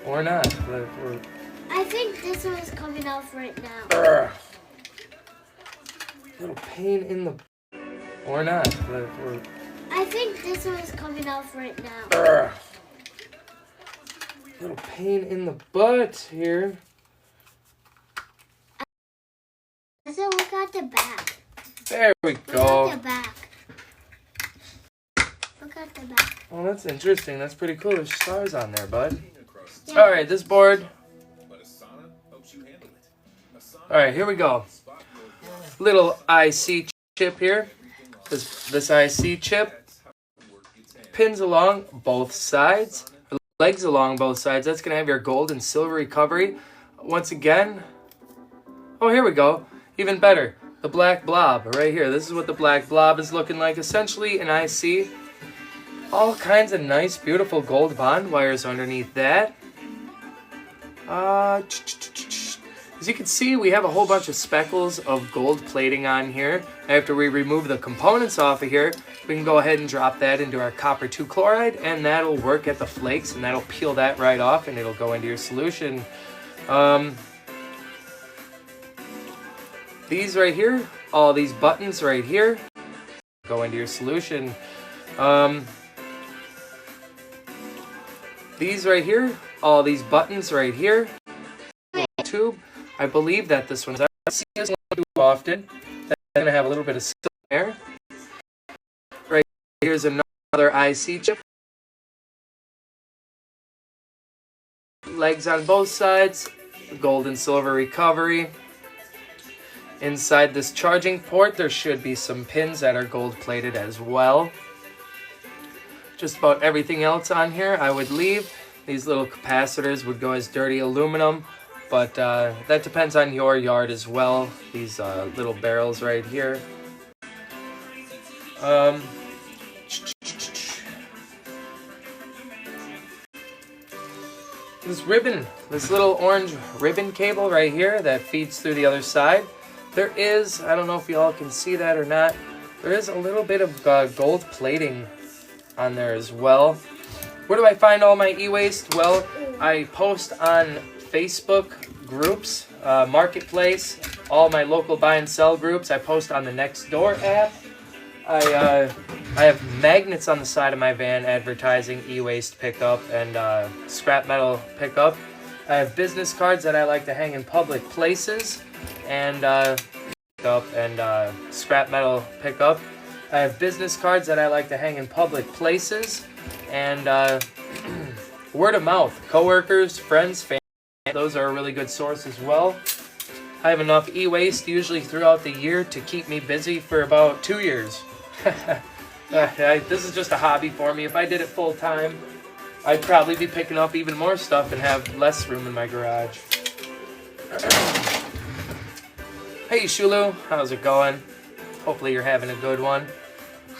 Or not. But I think this one is coming off right now. Urgh. Little pain in the... Or not. But I think this one is coming off right now. Urgh. Little pain in the butt here. So look at the back. There we Look go. at the back. Look at the back. Oh, that's interesting. That's pretty cool. There's stars on there, bud. Yeah. Alright, this board. Alright, here we go. Little IC chip here. This IC chip pins along both sides. Legs along both sides. That's going to have your gold and silver recovery. Once again. Oh, here we go. Even better. The black blob right here. This is what the black blob is looking like. Essentially an IC. All kinds of nice, beautiful gold bond wires underneath that. As you can see, we have a whole bunch of speckles of gold plating on here. After we remove the components off of here, we can go ahead and drop that into our copper 2 chloride, and that'll work at the flakes, and that'll peel that right off, and it'll go into your solution. These right here, all these buttons right here, go into your solution. These right here, all these buttons right here, tube. I believe that this one's, I don't see this one too often. That's going to have a little bit of silver there. Right here's another IC chip. Legs on both sides, gold and silver recovery. Inside this charging port, there should be some pins that are gold plated as well. Just about everything else on here I would leave. These little capacitors would go as dirty aluminum, but that depends on your yard as well. These little barrels right here. This ribbon, this little orange ribbon cable right here that feeds through the other side. There is, I don't know if you all can see that or not, there is a little bit of gold plating on there as well. Where do I find all my e-waste? Well, I post on Facebook groups, Marketplace, all my local buy and sell groups. I post on the Nextdoor app. I have magnets on the side of my van advertising e-waste pickup and scrap metal pickup. I have business cards that I like to hang in public places and pickup and scrap metal pickup. I have business cards that I like to hang in public places and word of mouth, coworkers, friends, family. Those are a really good source as well. I have enough e-waste usually throughout the year to keep me busy for about 2 years. This is just a hobby for me. If I did it full time, I'd probably be picking up even more stuff and have less room in my garage. Hey Shulu, how's it going? Hopefully you're having a good one.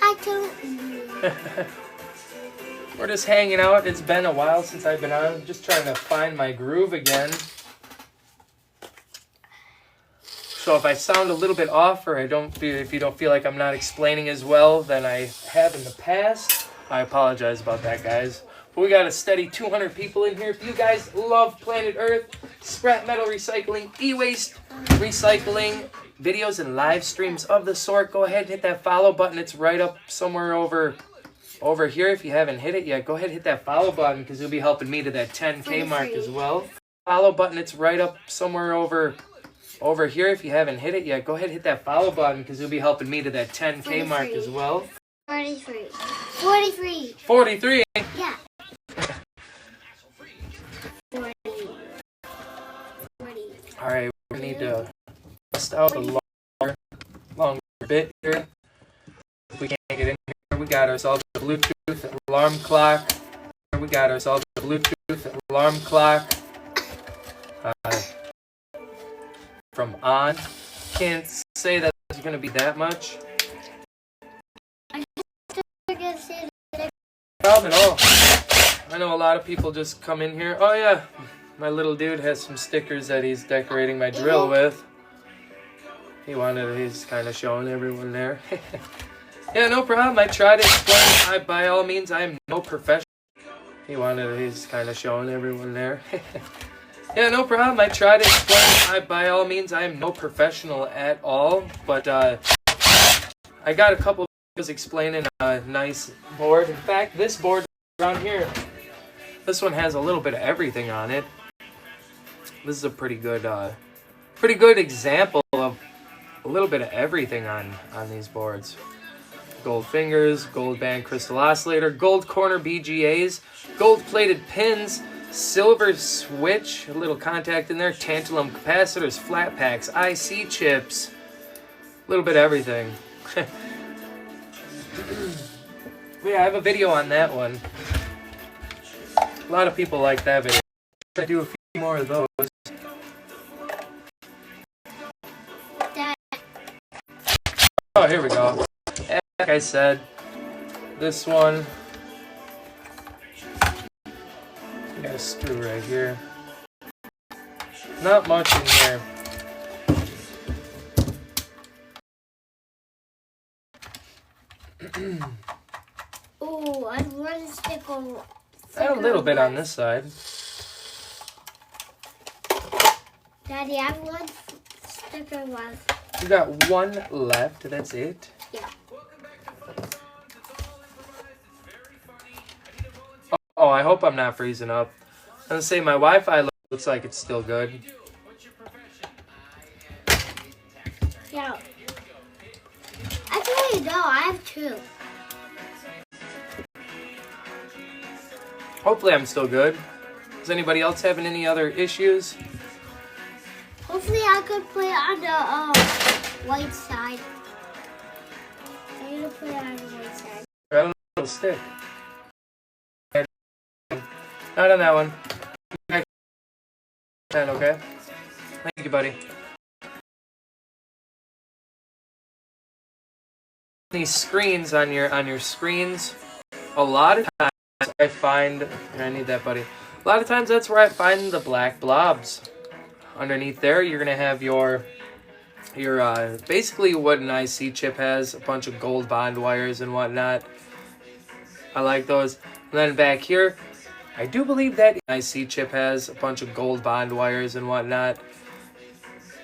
Hi, too. We're just hanging out. It's been a while since I've been on. Just trying to find my groove again. So if I sound a little bit off or if you don't feel like I'm not explaining as well than I have in the past, I apologize about that, guys. But we got a steady 200 people in here. If you guys love Planet Earth, scrap metal recycling, e-waste recycling, videos and live streams of the sort, go ahead and hit that follow button. It's right up somewhere over Over here, if you haven't hit it yet, go ahead and hit that follow button because you'll be helping me to that 10K mark as well. Follow button, it's right up somewhere over here. If you haven't hit it yet, go ahead and hit that follow button because you'll be helping me to that 10K mark as well. 43. 43. 43. Yeah. 40. 40. All right, we need to test out a longer bit here. If we can't get in here, we got ourselves a Bluetooth alarm clock. We got ourselves a Bluetooth alarm clock. From on. Can't say that it's going to be that much. Problem at all. I know a lot of people just come in here. Oh yeah, my little dude has some stickers that he's decorating my drill with. He's kind of showing everyone there. Yeah, no problem. I try to explain. By all means, I am no professional. He's kind of showing everyone there. Yeah, no problem. I try to explain. By all means, I am no professional at all. But I got a couple of videos explaining a nice board. In fact, this board around here, this one has a little bit of everything on it. This is a pretty good example of a little bit of everything on these boards. Gold fingers, gold band crystal oscillator, gold corner BGAs, gold plated pins, silver switch, a little contact in there, tantalum capacitors, flat packs, IC chips, a little bit of everything. Yeah, I have a video on that one. A lot of people like that video. I do a few more of those. Oh, here we go. Like I said, this one, got a screw right here. Not much in there. Oh, I'd run stick on. A little bit on this side. Daddy, I have one sticker left. You got one left. That's it. Yeah. Oh, I hope I'm not freezing up. I'm gonna say my Wi-Fi looks like it's still good. Yeah. Actually, no, I have two. Hopefully I'm still good. Is anybody else having any other issues? Hopefully, I could play on the white side. I'm gonna play on the white side. I don't know if it'll stick. Not on that one. Okay. Thank you, buddy. These screens on your screens, a lot of times I find, and I need that, buddy. A lot of times that's where I find the black blobs. Underneath there, you're gonna have your basically what an IC chip has, a bunch of gold bond wires and whatnot. I like those. And then back here, I do believe that IC chip has a bunch of gold bond wires and whatnot.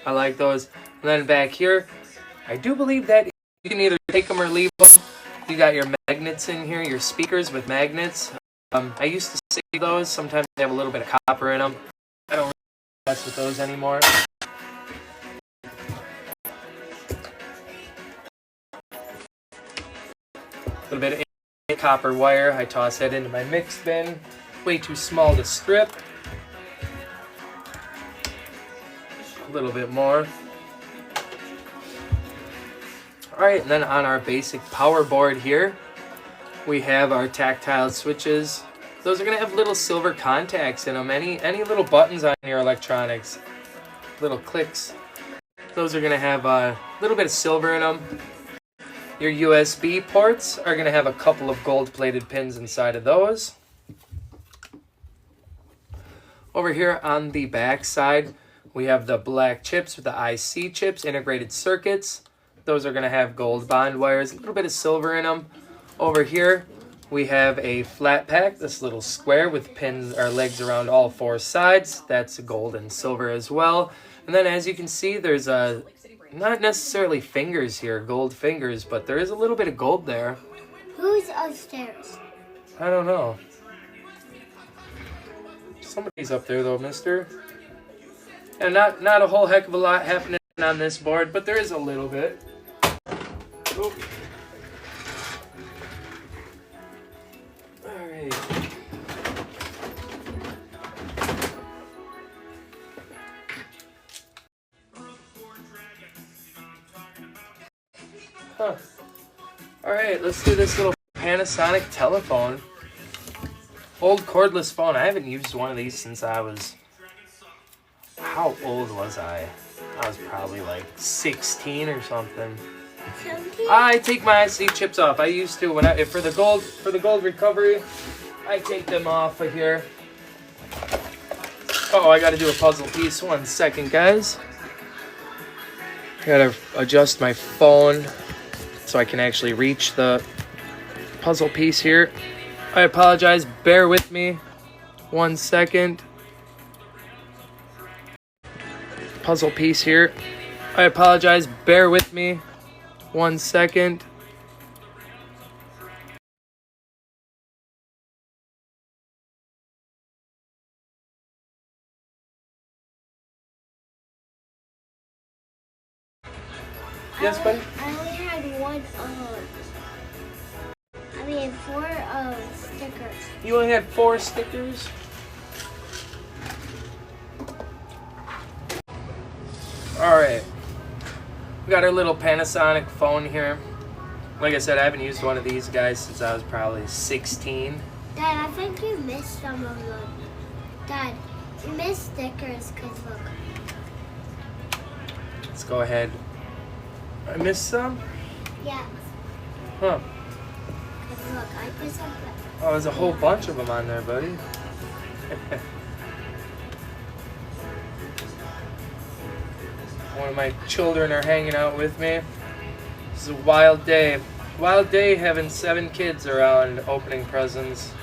I like those. And then back here, I do believe that you can either take them or leave them. You got your magnets in here, your speakers with magnets. I used to save those. Sometimes they have a little bit of copper in them. I don't really mess with those anymore. A little bit of copper wire. I toss that into my mix bin. Way too small to strip. A little bit more. Alright, and then on our basic power board here, we have our tactile switches. Those are going to have little silver contacts in them. Any little buttons on your electronics, little clicks, those are going to have a little bit of silver in them. Your USB ports are going to have a couple of gold-plated pins inside of those. Over here on the back side, we have the black chips with the IC chips, integrated circuits. Those are going to have gold bond wires, a little bit of silver in them. Over here, we have a flat pack, this little square with pins or legs around all four sides. That's gold and silver as well. And then as you can see, there's not necessarily fingers here, gold fingers, but there is a little bit of gold there. Who's upstairs? I don't know. Somebody's up there though, mister. And not a whole heck of a lot happening on this board, but there is a little bit. Oh. Alright. Huh. Alright, let's do this little Panasonic telephone. Old cordless phone. I haven't used one of these since I was... How old was I? I was probably like 16 or something. 17? I take my IC chips off. I used to when for the gold recovery, I take them off of here. Oh, I gotta do a puzzle piece. 1 second, guys. Gotta adjust my phone so I can actually reach the puzzle piece here. I apologize. Bear with me. 1 second. Puzzle piece here. I apologize. Bear with me. 1 second. Yes, buddy? I only had four stickers. You only had 4 stickers? Alright. We got our little Panasonic phone here. Like I said, I haven't used one of these guys since I was probably 16. Dad, I think you missed some of them. Dad, you missed stickers because look. Let's go ahead. I missed some? Yeah. Huh. Because look, I put some. Oh, there's a whole bunch of them on there, buddy. One of my children are hanging out with me. This is a wild day. Wild day having 7 kids around opening presents.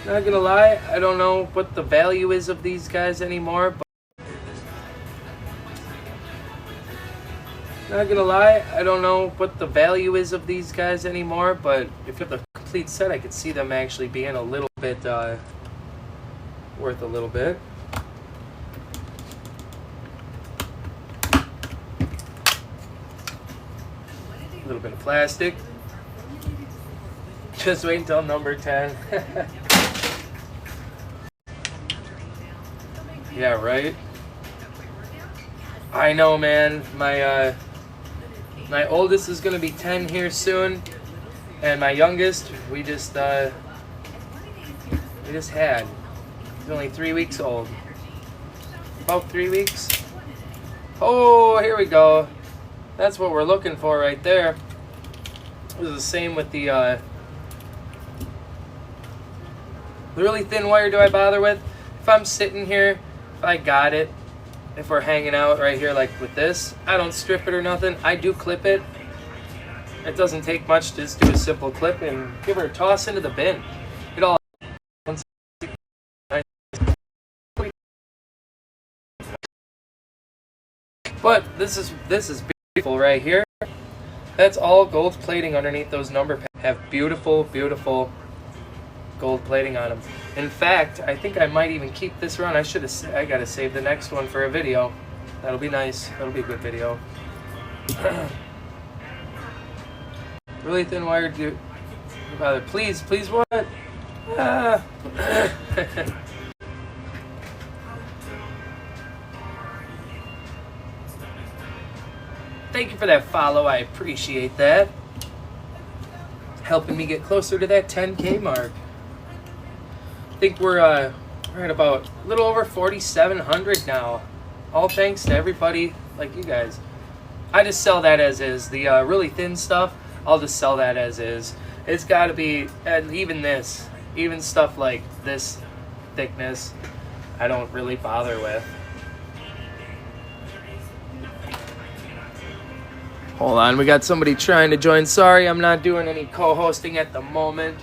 Not gonna lie, I don't know what the value is of these guys anymore, but not gonna lie, I don't know what the value is of these guys anymore, but if you have the complete set, I could see them actually being a little bit, worth a little bit. A little bit of plastic. Just wait until number 10. Yeah, right? I know, man. My oldest is gonna be 10 here soon, and my youngest, we just had. He's only 3 weeks old. About 3 weeks. Oh, here we go. That's what we're looking for right there. It was the same with the really thin wire. Do I bother with? If I'm sitting here, if I got it, if we're hanging out right here like with this, I don't strip it or nothing. I do clip it. It doesn't take much to just do a simple clip and give her a toss into the bin. It all. But this is beautiful right here. That's all gold plating underneath those number pads. Have beautiful, beautiful gold plating on them. In fact, I think I might even keep this around. I gotta save the next one for a video. That'll be nice. That'll be a good video. Really thin wire, dude. Please, what? Ah. Thank you for that follow. I appreciate that. Helping me get closer to that 10K mark. I think we're at about a little over 4,700 now. All thanks to everybody like you guys. I just sell that as is. The really thin stuff, I'll just sell that as is. It's got to be, even stuff like this thickness, I don't really bother with. Hold on, we got somebody trying to join. Sorry, I'm not doing any co-hosting at the moment.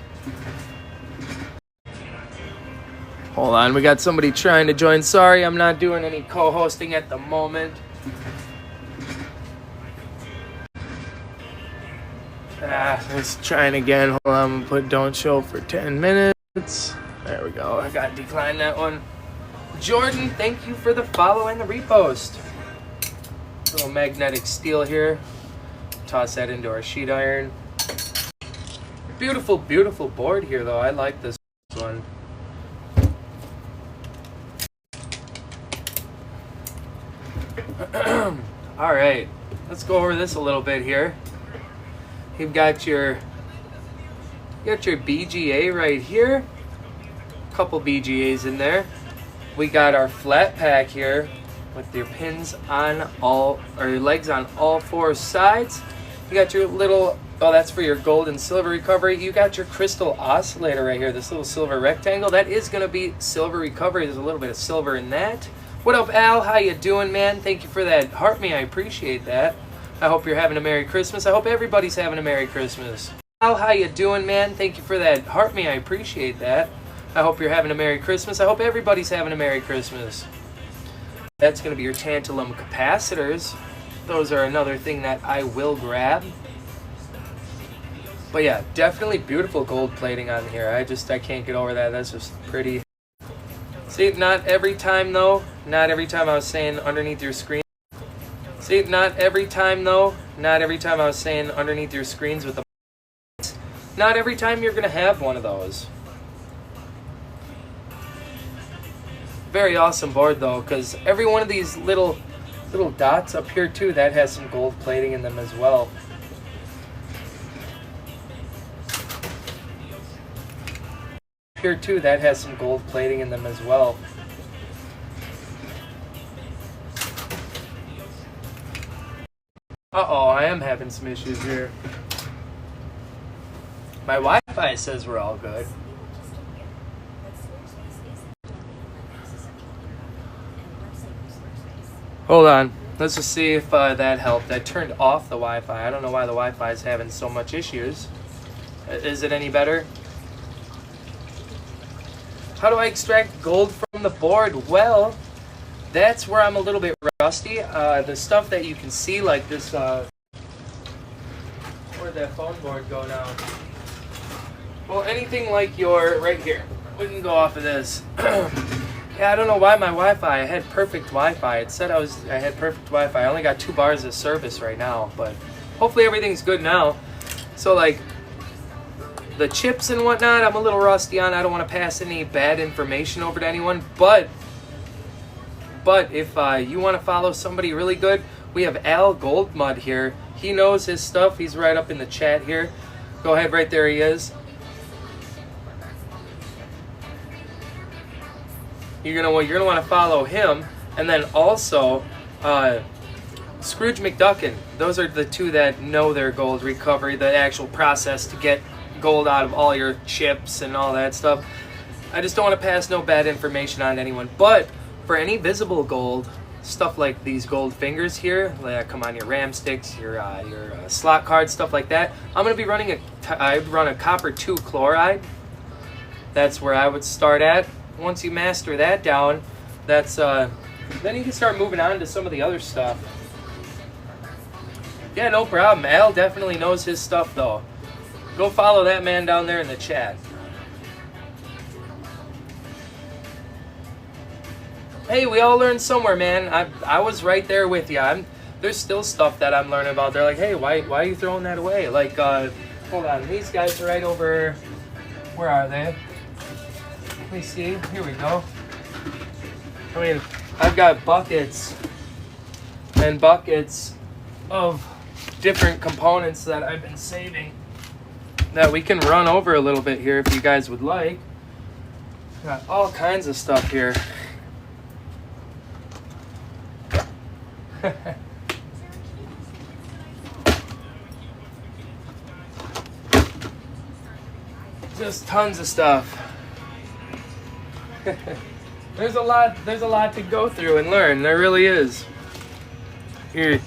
Hold on, we got somebody trying to join. Sorry, I'm not doing any co-hosting at the moment. Let's try it again. Hold on, I'm gonna put don't show for 10 minutes. There we go. I got to decline that one. Jordan, thank you for the follow and the repost. Little magnetic steel here. Toss that into our sheet iron. Beautiful, beautiful board here, though. I like this one. All right, let's go over this a little bit here. You've got your BGA right here. Couple BGAs in there. We got our flat pack here with your pins on all, or your legs on all four sides. You got your little, oh, that's for your gold and silver recovery. You got your crystal oscillator right here, this little silver rectangle. That is gonna be silver recovery. There's a little bit of silver in that. What up, Al? How you doing, man? Thank you for that heart me. I appreciate that. I hope you're having a Merry Christmas. I hope everybody's having a Merry Christmas. Al, how you doing, man? Thank you for that heart me. I appreciate that. I hope you're having a Merry Christmas. I hope everybody's having a Merry Christmas. That's going to be your tantalum capacitors. Those are another thing that I will grab. But yeah, definitely beautiful gold plating on here. I can't get over that. That's just pretty. See, not every time though. Not every time I was saying underneath your screen. See, not every time though. Not every time I was saying underneath your screens with the. Not every time you're going to have one of those. Very awesome board though, because every one of these little dots up here too, that has some gold plating in them as well. Here too, that has some gold plating in them as well. Uh-oh, I am having some issues here. My Wi-Fi says we're all good. Hold on. Let's just see if that helped. I turned off the Wi-Fi. I don't know why the Wi-Fi is having so much issues. Is it any better? How do I extract gold from the board? Well, that's where I'm a little bit rusty. The stuff that you can see, like this... where'd that phone board go now? Well, anything like your... Right here. We can go off of this. Yeah, I don't know why my Wi-Fi, I had perfect Wi-Fi. It said I had perfect Wi-Fi. I only got 2 bars of service right now, but hopefully everything's good now. So like the chips and whatnot, I'm a little rusty on. I don't want to pass any bad information over to anyone, but if you want to follow somebody really good, we have Al Goldmud here. He knows his stuff. He's right up in the chat here. Go ahead, right there he is. You're gonna want to follow him, and then also Scrooge McDuckin. Those are the two that know their gold recovery, the actual process to get gold out of all your chips and all that stuff. I just don't want to pass no bad information on anyone. But for any visible gold, stuff like these gold fingers here, that come on your RAM sticks, your slot cards, stuff like that, I'm gonna be running I'd run a copper 2 chloride. That's where I would start at. Once you master that down, that's then you can start moving on to some of the other stuff. Yeah, no problem. Al definitely knows his stuff though. Go follow that man down there in the chat. Hey, we all learn somewhere, man. I was right there with you. There's still stuff that I'm learning about. They're like, hey, why are you throwing that away? Like, hold on, these guys are right over. Where are they? Let me see. Here we go. I mean, I've got buckets and buckets of different components that I've been saving that we can run over a little bit here if you guys would like. Got all kinds of stuff here. Just tons of stuff. There's a lot to go through and learn. There really is. Your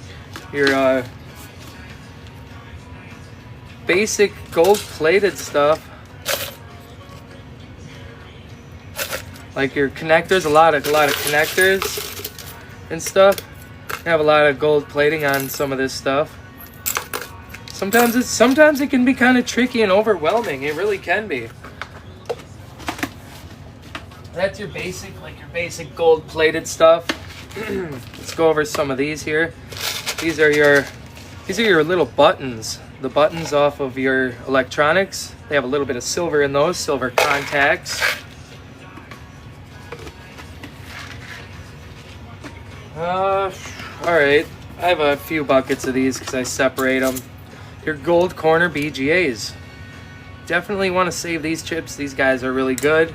basic gold-plated stuff. Like your connectors, a lot of connectors and stuff. You have a lot of gold plating on some of this stuff. Sometimes it can be kind of tricky and overwhelming. It really can be. That's your basic gold plated stuff. Let's go over some of these here. These are your little buttons. The buttons off of your electronics. They have a little bit of silver in those, silver contacts. Alright. I have a few buckets of these because I separate them. Your gold corner BGAs. Definitely want to save these chips. These guys are really good.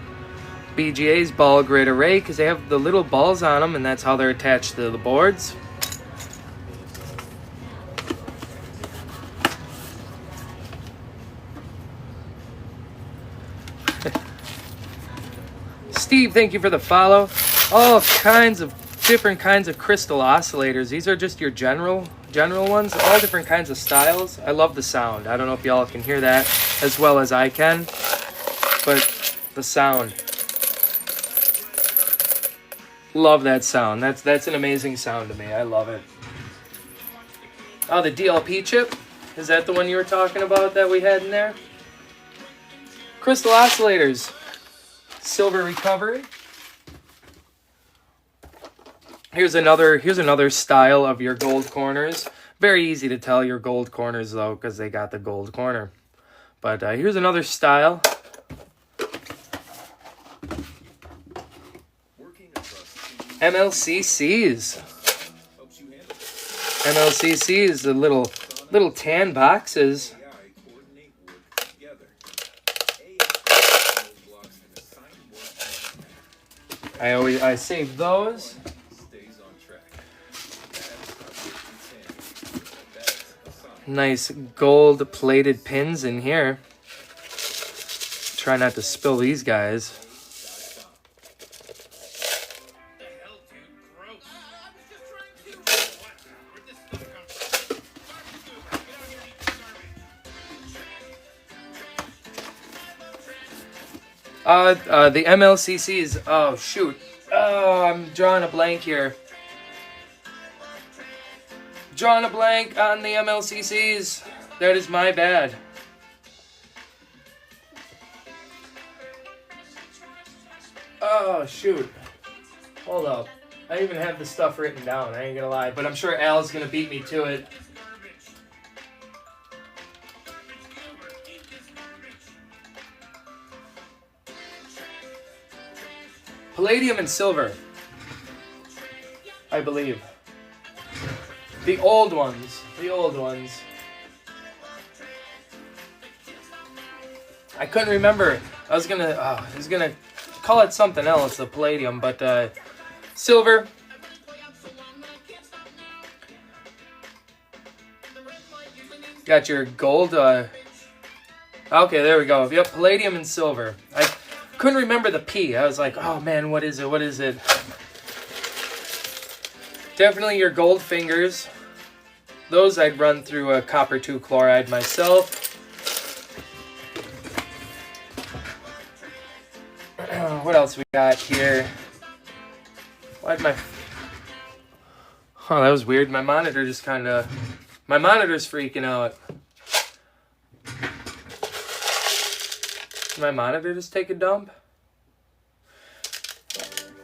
BGAs, ball grid array, because they have the little balls on them, and that's how they're attached to the boards. Steve, thank you for the follow. All kinds of different kinds of crystal oscillators. These are just your general ones, all different kinds of styles. I love the sound. I don't know if y'all can hear that as well as I can, but the sound. Love that sound. That's an amazing sound to me. I love it. Oh, the DLP chip? Is that the one you were talking about that we had in there? Crystal oscillators. Silver recovery. Here's another style of your gold corners. Very easy to tell your gold corners though, because they got the gold corner. But here's another style. MLCCs. MLCCs, the little tan boxes. I save those. Nice gold plated pins in here. Try not to spill these guys. The MLCCs. Oh shoot. Oh, I'm drawing a blank here. Drawing a blank on the MLCCs. That is my bad. Oh shoot. Hold up. I even have the stuff written down. I ain't gonna lie, but I'm sure Al's gonna beat me to it. Palladium and silver, I believe. The old ones. I couldn't remember. I was gonna call it something else, the palladium, but silver. Got your gold. Okay, there we go. Yep, palladium and silver. I couldn't remember the P. I was like, oh man, what is it? Definitely your gold fingers. Those I'd run through a copper 2 chloride myself. What else we got here? Why'd my... Oh, that was weird. My monitor just kind of... My monitor's freaking out. Did my monitor just take a dump?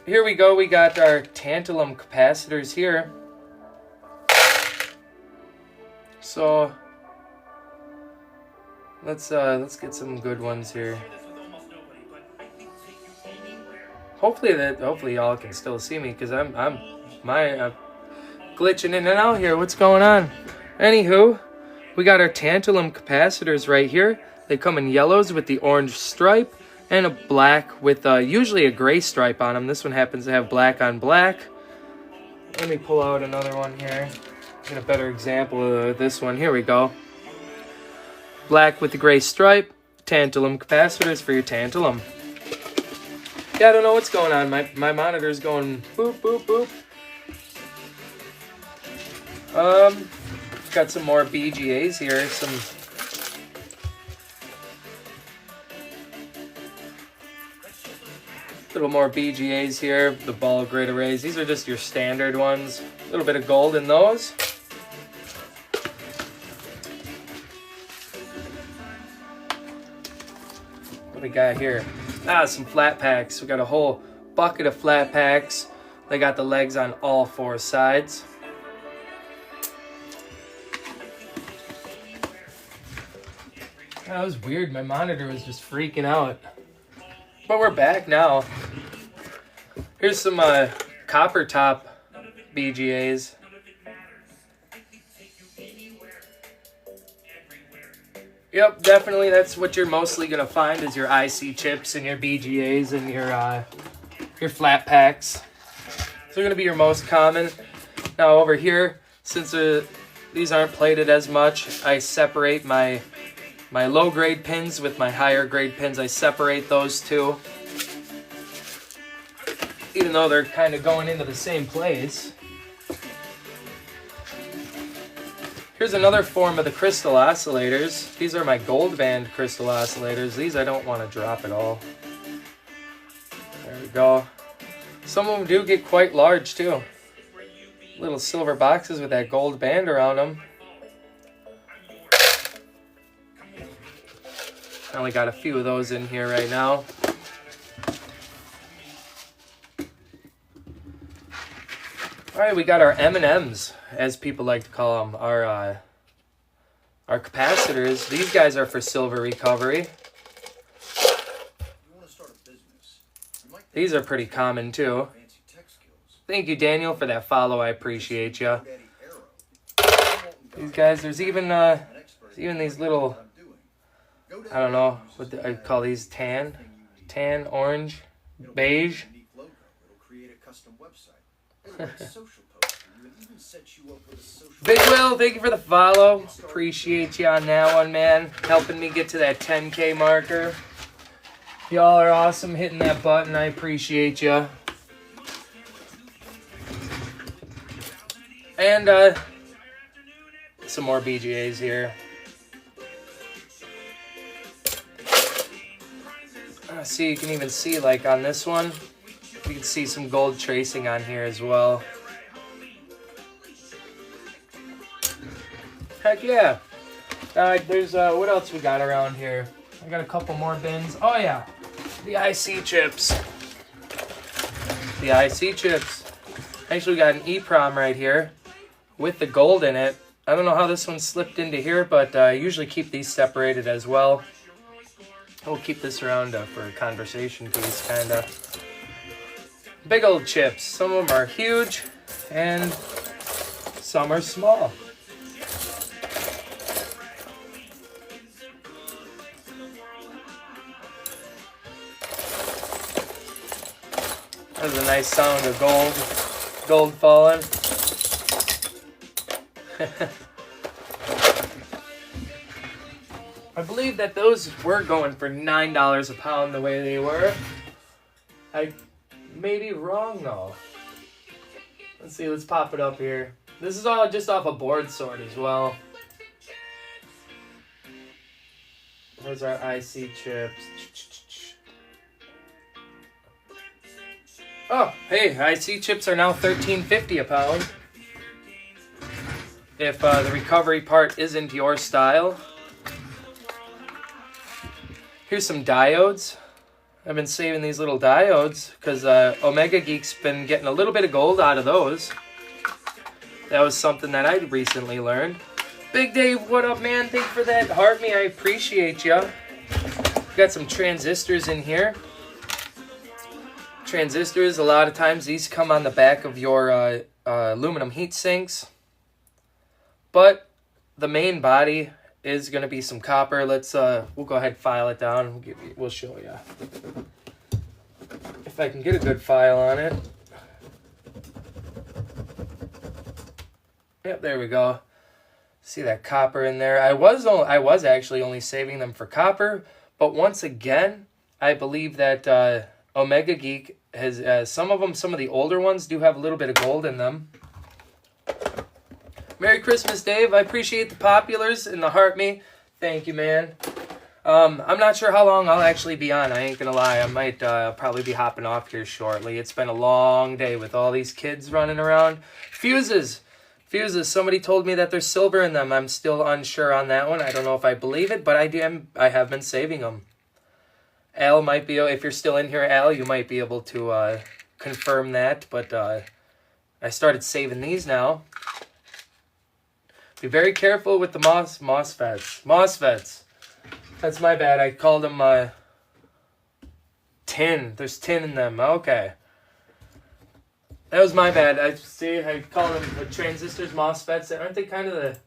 Here we go. We got our tantalum capacitors here. So let's get some good ones here. Hopefully y'all can still see me, because I'm glitching in and out here. What's going on? Anywho, we got our tantalum capacitors right here. They come in yellows with the orange stripe and a black with usually a gray stripe on them. This one happens to have black on black. Let me pull out another one here. Get a better example of this one. Here we go. Black with the gray stripe. Tantalum capacitors for your tantalum. Yeah, I don't know what's going on. My monitor's going boop, boop, boop. Got some more BGAs here. A little more BGAs here, the ball grid arrays. These are just your standard ones. A little bit of gold in those. What do we got here? Some flat packs. We got a whole bucket of flat packs. They got the legs on all 4 sides. That was weird. My monitor was just freaking out. But we're back now. Here's some copper top BGAs. Yep, definitely that's what you're mostly going to find is your IC chips and your BGAs and your flat packs. So they're going to be your most common. Now over here, since these aren't plated as much, I separate my low grade pins with my higher grade pins. I separate those two. Even though they're kind of going into the same place. Here's another form of the crystal oscillators. These are my gold band crystal oscillators. These I don't want to drop at all. There we go. Some of them do get quite large too. Little silver boxes with that gold band around them. I only got a few of those in here right now. Alright, we got our M&Ms, as people like to call them, our capacitors. These guys are for silver recovery. These are pretty common too. Thank you, Daniel, for that follow. I appreciate you. These guys, there's even these little, I don't know what I call these, tan, orange, beige. Big Will, thank you for the follow. Appreciate you on that one, man. Helping me get to that 10K marker. Y'all are awesome hitting that button. I appreciate you. And some more BGAs here. See, you can even see like on this one, you can see some gold tracing on here as well. Heck yeah. There's, what else we got around here? I got a couple more bins. Oh yeah, the IC chips. The IC chips. Actually, we got an EEPROM right here with the gold in it. I don't know how this one slipped into here, but I usually keep these separated as well. We'll keep this around for a conversation piece, kind of. Big old chips. Some of them are huge, and some are small. That was a nice sound of gold falling. I believe that those were going for $9 a pound the way they were. I may be wrong though. Let's see, let's pop it up here. This is all just off a board sort as well. Those are IC chips. Oh, hey, IC chips are now $13.50 a pound. If the recovery part isn't your style. Here's some diodes. I've been saving these little diodes because Omega Geek's been getting a little bit of gold out of those. That was something that I recently learned. Big Dave, what up, man? Thank you for that. Heart me, I appreciate you. Got some transistors in here. Transistors, a lot of times these come on the back of your aluminum heat sinks. But the main body is going to be some copper. Let's we'll go ahead and file it down. We'll show you. If I can get a good file on it. Yep, there we go. See that copper in there. I was actually only saving them for copper, but once again, I believe that Omega Geek has some of the older ones do have a little bit of gold in them. Merry Christmas, Dave. I appreciate the populars and the heart me. Thank you, man. I'm not sure how long I'll actually be on. I ain't gonna lie. I might probably be hopping off here shortly. It's been a long day with all these kids running around. Fuses. Somebody told me that there's silver in them. I'm still unsure on that one. I don't know if I believe it, but I have been saving them. Al might be, if you're still in here, Al, you might be able to confirm that. But I started saving these now. Be very careful with the MOSFETs. MOSFETs. That's my bad. I called them tin. There's tin in them. Okay. That was my bad. I call them the transistors, MOSFETs. Aren't they kind of the...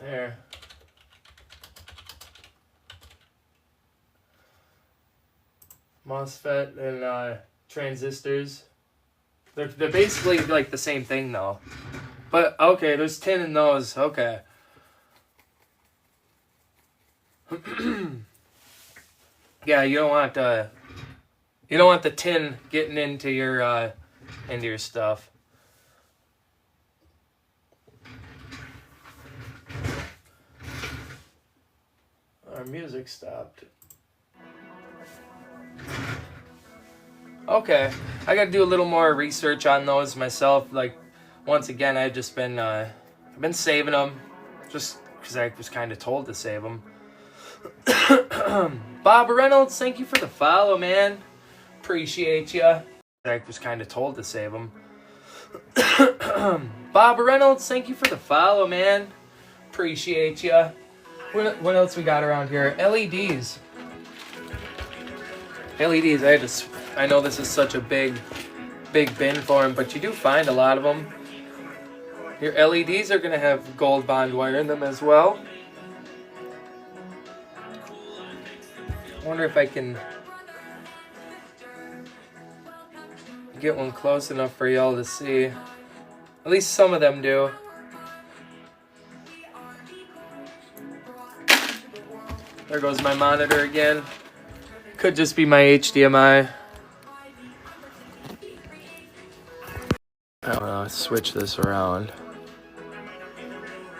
There. MOSFET and transistors. They're basically like the same thing though. But okay, there's tin in those. Okay. Yeah, you don't want the tin getting into your stuff. Our music stopped. Okay, I gotta do a little more research on those myself. Like, once again, I've been saving them, just because I was kind of told to save them. Bob Reynolds, thank you for the follow, man. Appreciate ya. I was kind of told to save them. Bob Reynolds, thank you for the follow, man. Appreciate ya. What else we got around here? LEDs. LEDs, I know this is such a big bin for them, but you do find a lot of them. Your LEDs are going to have gold bond wire in them as well. I wonder if I can get one close enough for y'all to see. At least some of them do. There goes my monitor again. Could just be my HDMI. I don't know, switch this around.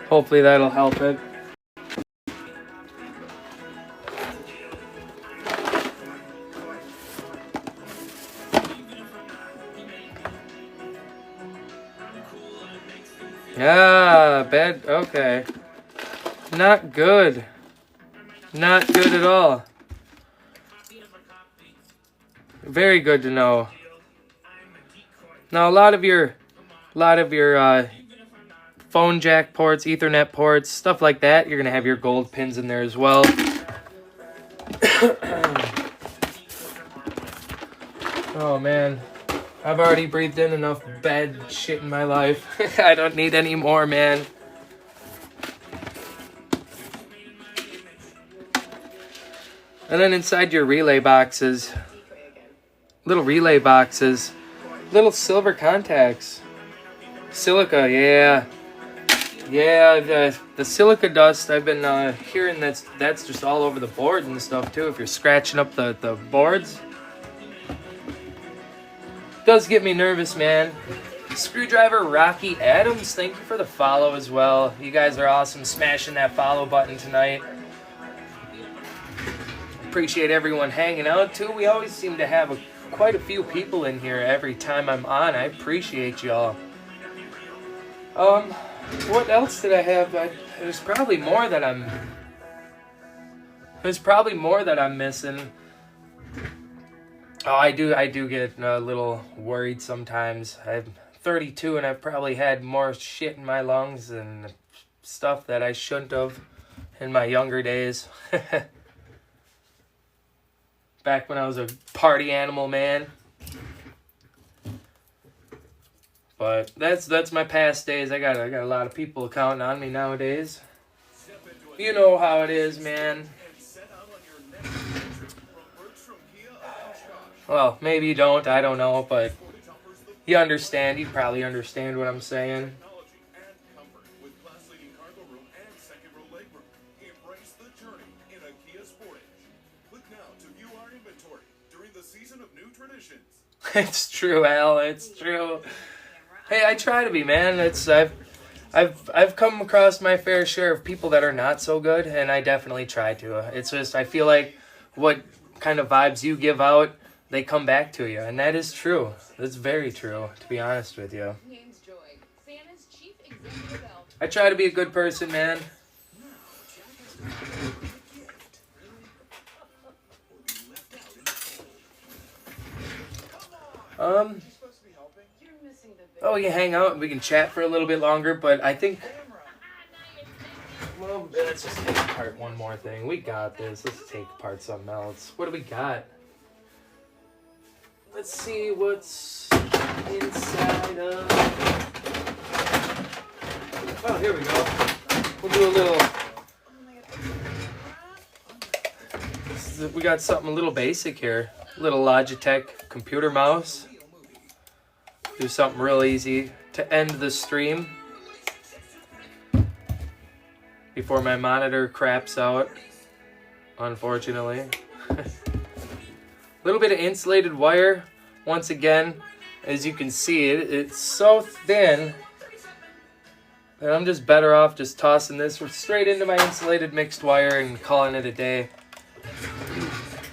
Hopefully that'll help it. Yeah, bad, okay. Not good. Not good at all. Very good to know. Now a lot of your phone jack ports, Ethernet ports, stuff like that, you're gonna have your gold pins in there as well. Oh man, I've already breathed in enough bad shit in my life. I don't need any more, man. And then inside your relay boxes, little relay boxes, little silver contacts. Silica, yeah. Yeah, the silica dust, I've been hearing that's just all over the boards and stuff too, if you're scratching up the boards. Does get me nervous, man. Screwdriver Rocky Adams, thank you for the follow as well. You guys are awesome, smashing that follow button tonight. Appreciate everyone hanging out too. We always seem to have quite a few people in here every time I'm on. I appreciate y'all. What else did I have? There's probably more that I'm missing. Oh, I do get a little worried sometimes. I'm 32 and I've probably had more shit in my lungs and stuff that I shouldn't have in my younger days. Back when I was a party animal, man. But that's my past days. I got a lot of people counting on me nowadays. You know how it is, man. Well, maybe you don't, I don't know, but you understand. You probably understand what I'm saying. It's true, Al. It's true. Hey, I try to be, man. I've come across my fair share of people that are not so good, and I definitely try to. It's just I feel like what kind of vibes you give out, they come back to you, and that is true. That's very true, to be honest with you. Name's Joy, Santa's chief executive elf. I try to be a good person, man. Oh, we can hang out and we can chat for a little bit longer, but I think, well, let's just take apart one more thing. We got this. Let's take apart something else. What do we got? Let's see what's inside of... Oh, here we go. We'll do a little... We got something a little basic here. Little Logitech computer mouse. Do something real easy to end the stream before my monitor craps out, unfortunately. Little bit of insulated wire. Once again, as you can see, it's so thin that I'm just better off just tossing this straight into my insulated mixed wire and calling it a day.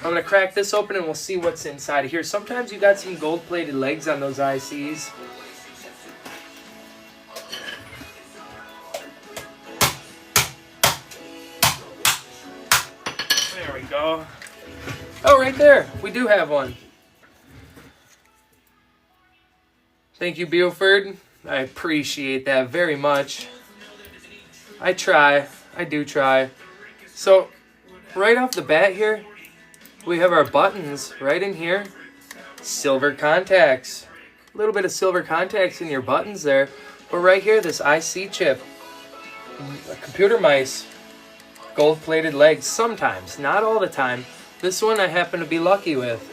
I'm going to crack this open and we'll see what's inside of here. Sometimes you got some gold-plated legs on those ICs. There we go. Oh, right there. We do have one. Thank you, Buford. I appreciate that very much. I try. I do try. So, right off the bat here, we have our buttons right in here. Silver contacts. A little bit of silver contacts in your buttons there. But right here, this IC chip. A computer mice. Gold-plated legs sometimes, not all the time. This one I happen to be lucky with.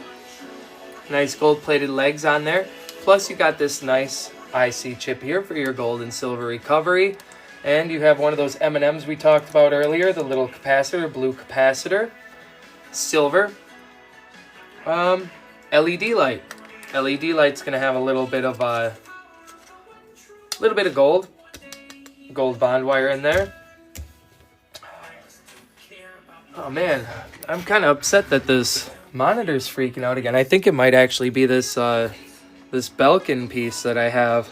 Nice gold-plated legs on there. Plus you got this nice IC chip here for your gold and silver recovery. And you have one of those M&Ms we talked about earlier, the little capacitor, blue capacitor. Silver. LED light. LED light's gonna have a little bit of gold bond wire in there. Oh man, I'm kind of upset that this monitor's freaking out again. I think it might actually be this this Belkin piece that I have.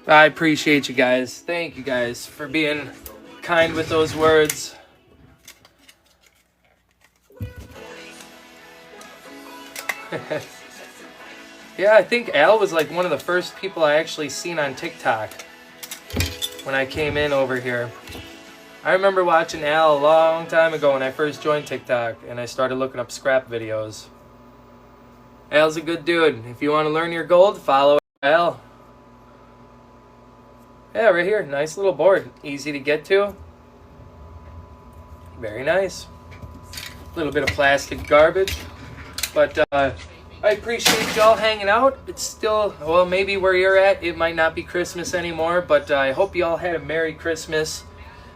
I appreciate you guys. Thank you guys for being kind with those words. Yeah, I think Al was like one of the first people I actually seen on TikTok when I came in over here. I remember watching Al a long time ago when I first joined TikTok and I started looking up scrap videos. Al's a good dude. If you want to learn your gold, follow Al. Yeah, right here. Nice little board. Easy to get to. Very nice. A little bit of plastic garbage. But I appreciate y'all hanging out. It's still, well, maybe where you're at, it might not be Christmas anymore. But I hope y'all had a Merry Christmas.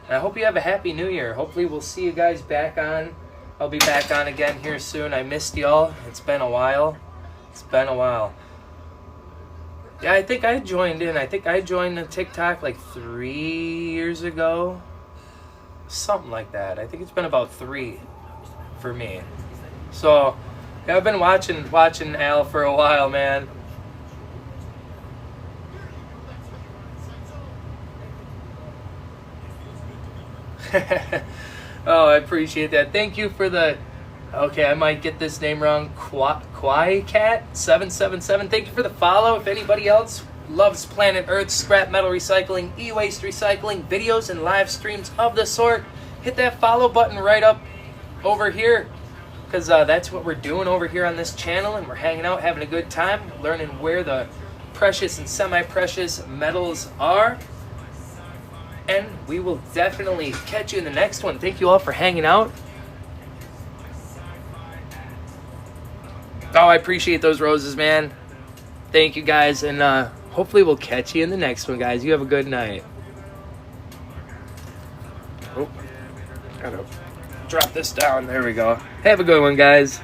And I hope you have a Happy New Year. Hopefully we'll see you guys back on. I'll be back on again here soon. I missed y'all. It's been a while. It's been a while. Yeah, I think I joined in. I think I joined the TikTok like 3 years ago. Something like that. I think it's been about 3 for me. So, yeah, I've been watching Al for a while, man. Oh, I appreciate that. Thank you for the... Okay, I might get this name wrong. QuaiCat777. Thank you for the follow. If anybody else loves Planet Earth, scrap metal recycling, e-waste recycling, videos and live streams of the sort, hit that follow button right up over here. Because that's what we're doing over here on this channel. And we're hanging out, having a good time, learning where the precious and semi-precious metals are. And we will definitely catch you in the next one. Thank you all for hanging out. Oh, I appreciate those roses, man. Thank you, guys. And hopefully we'll catch you in the next one, guys. You have a good night. Oh, gotta drop this down. There we go. Have a good one, guys.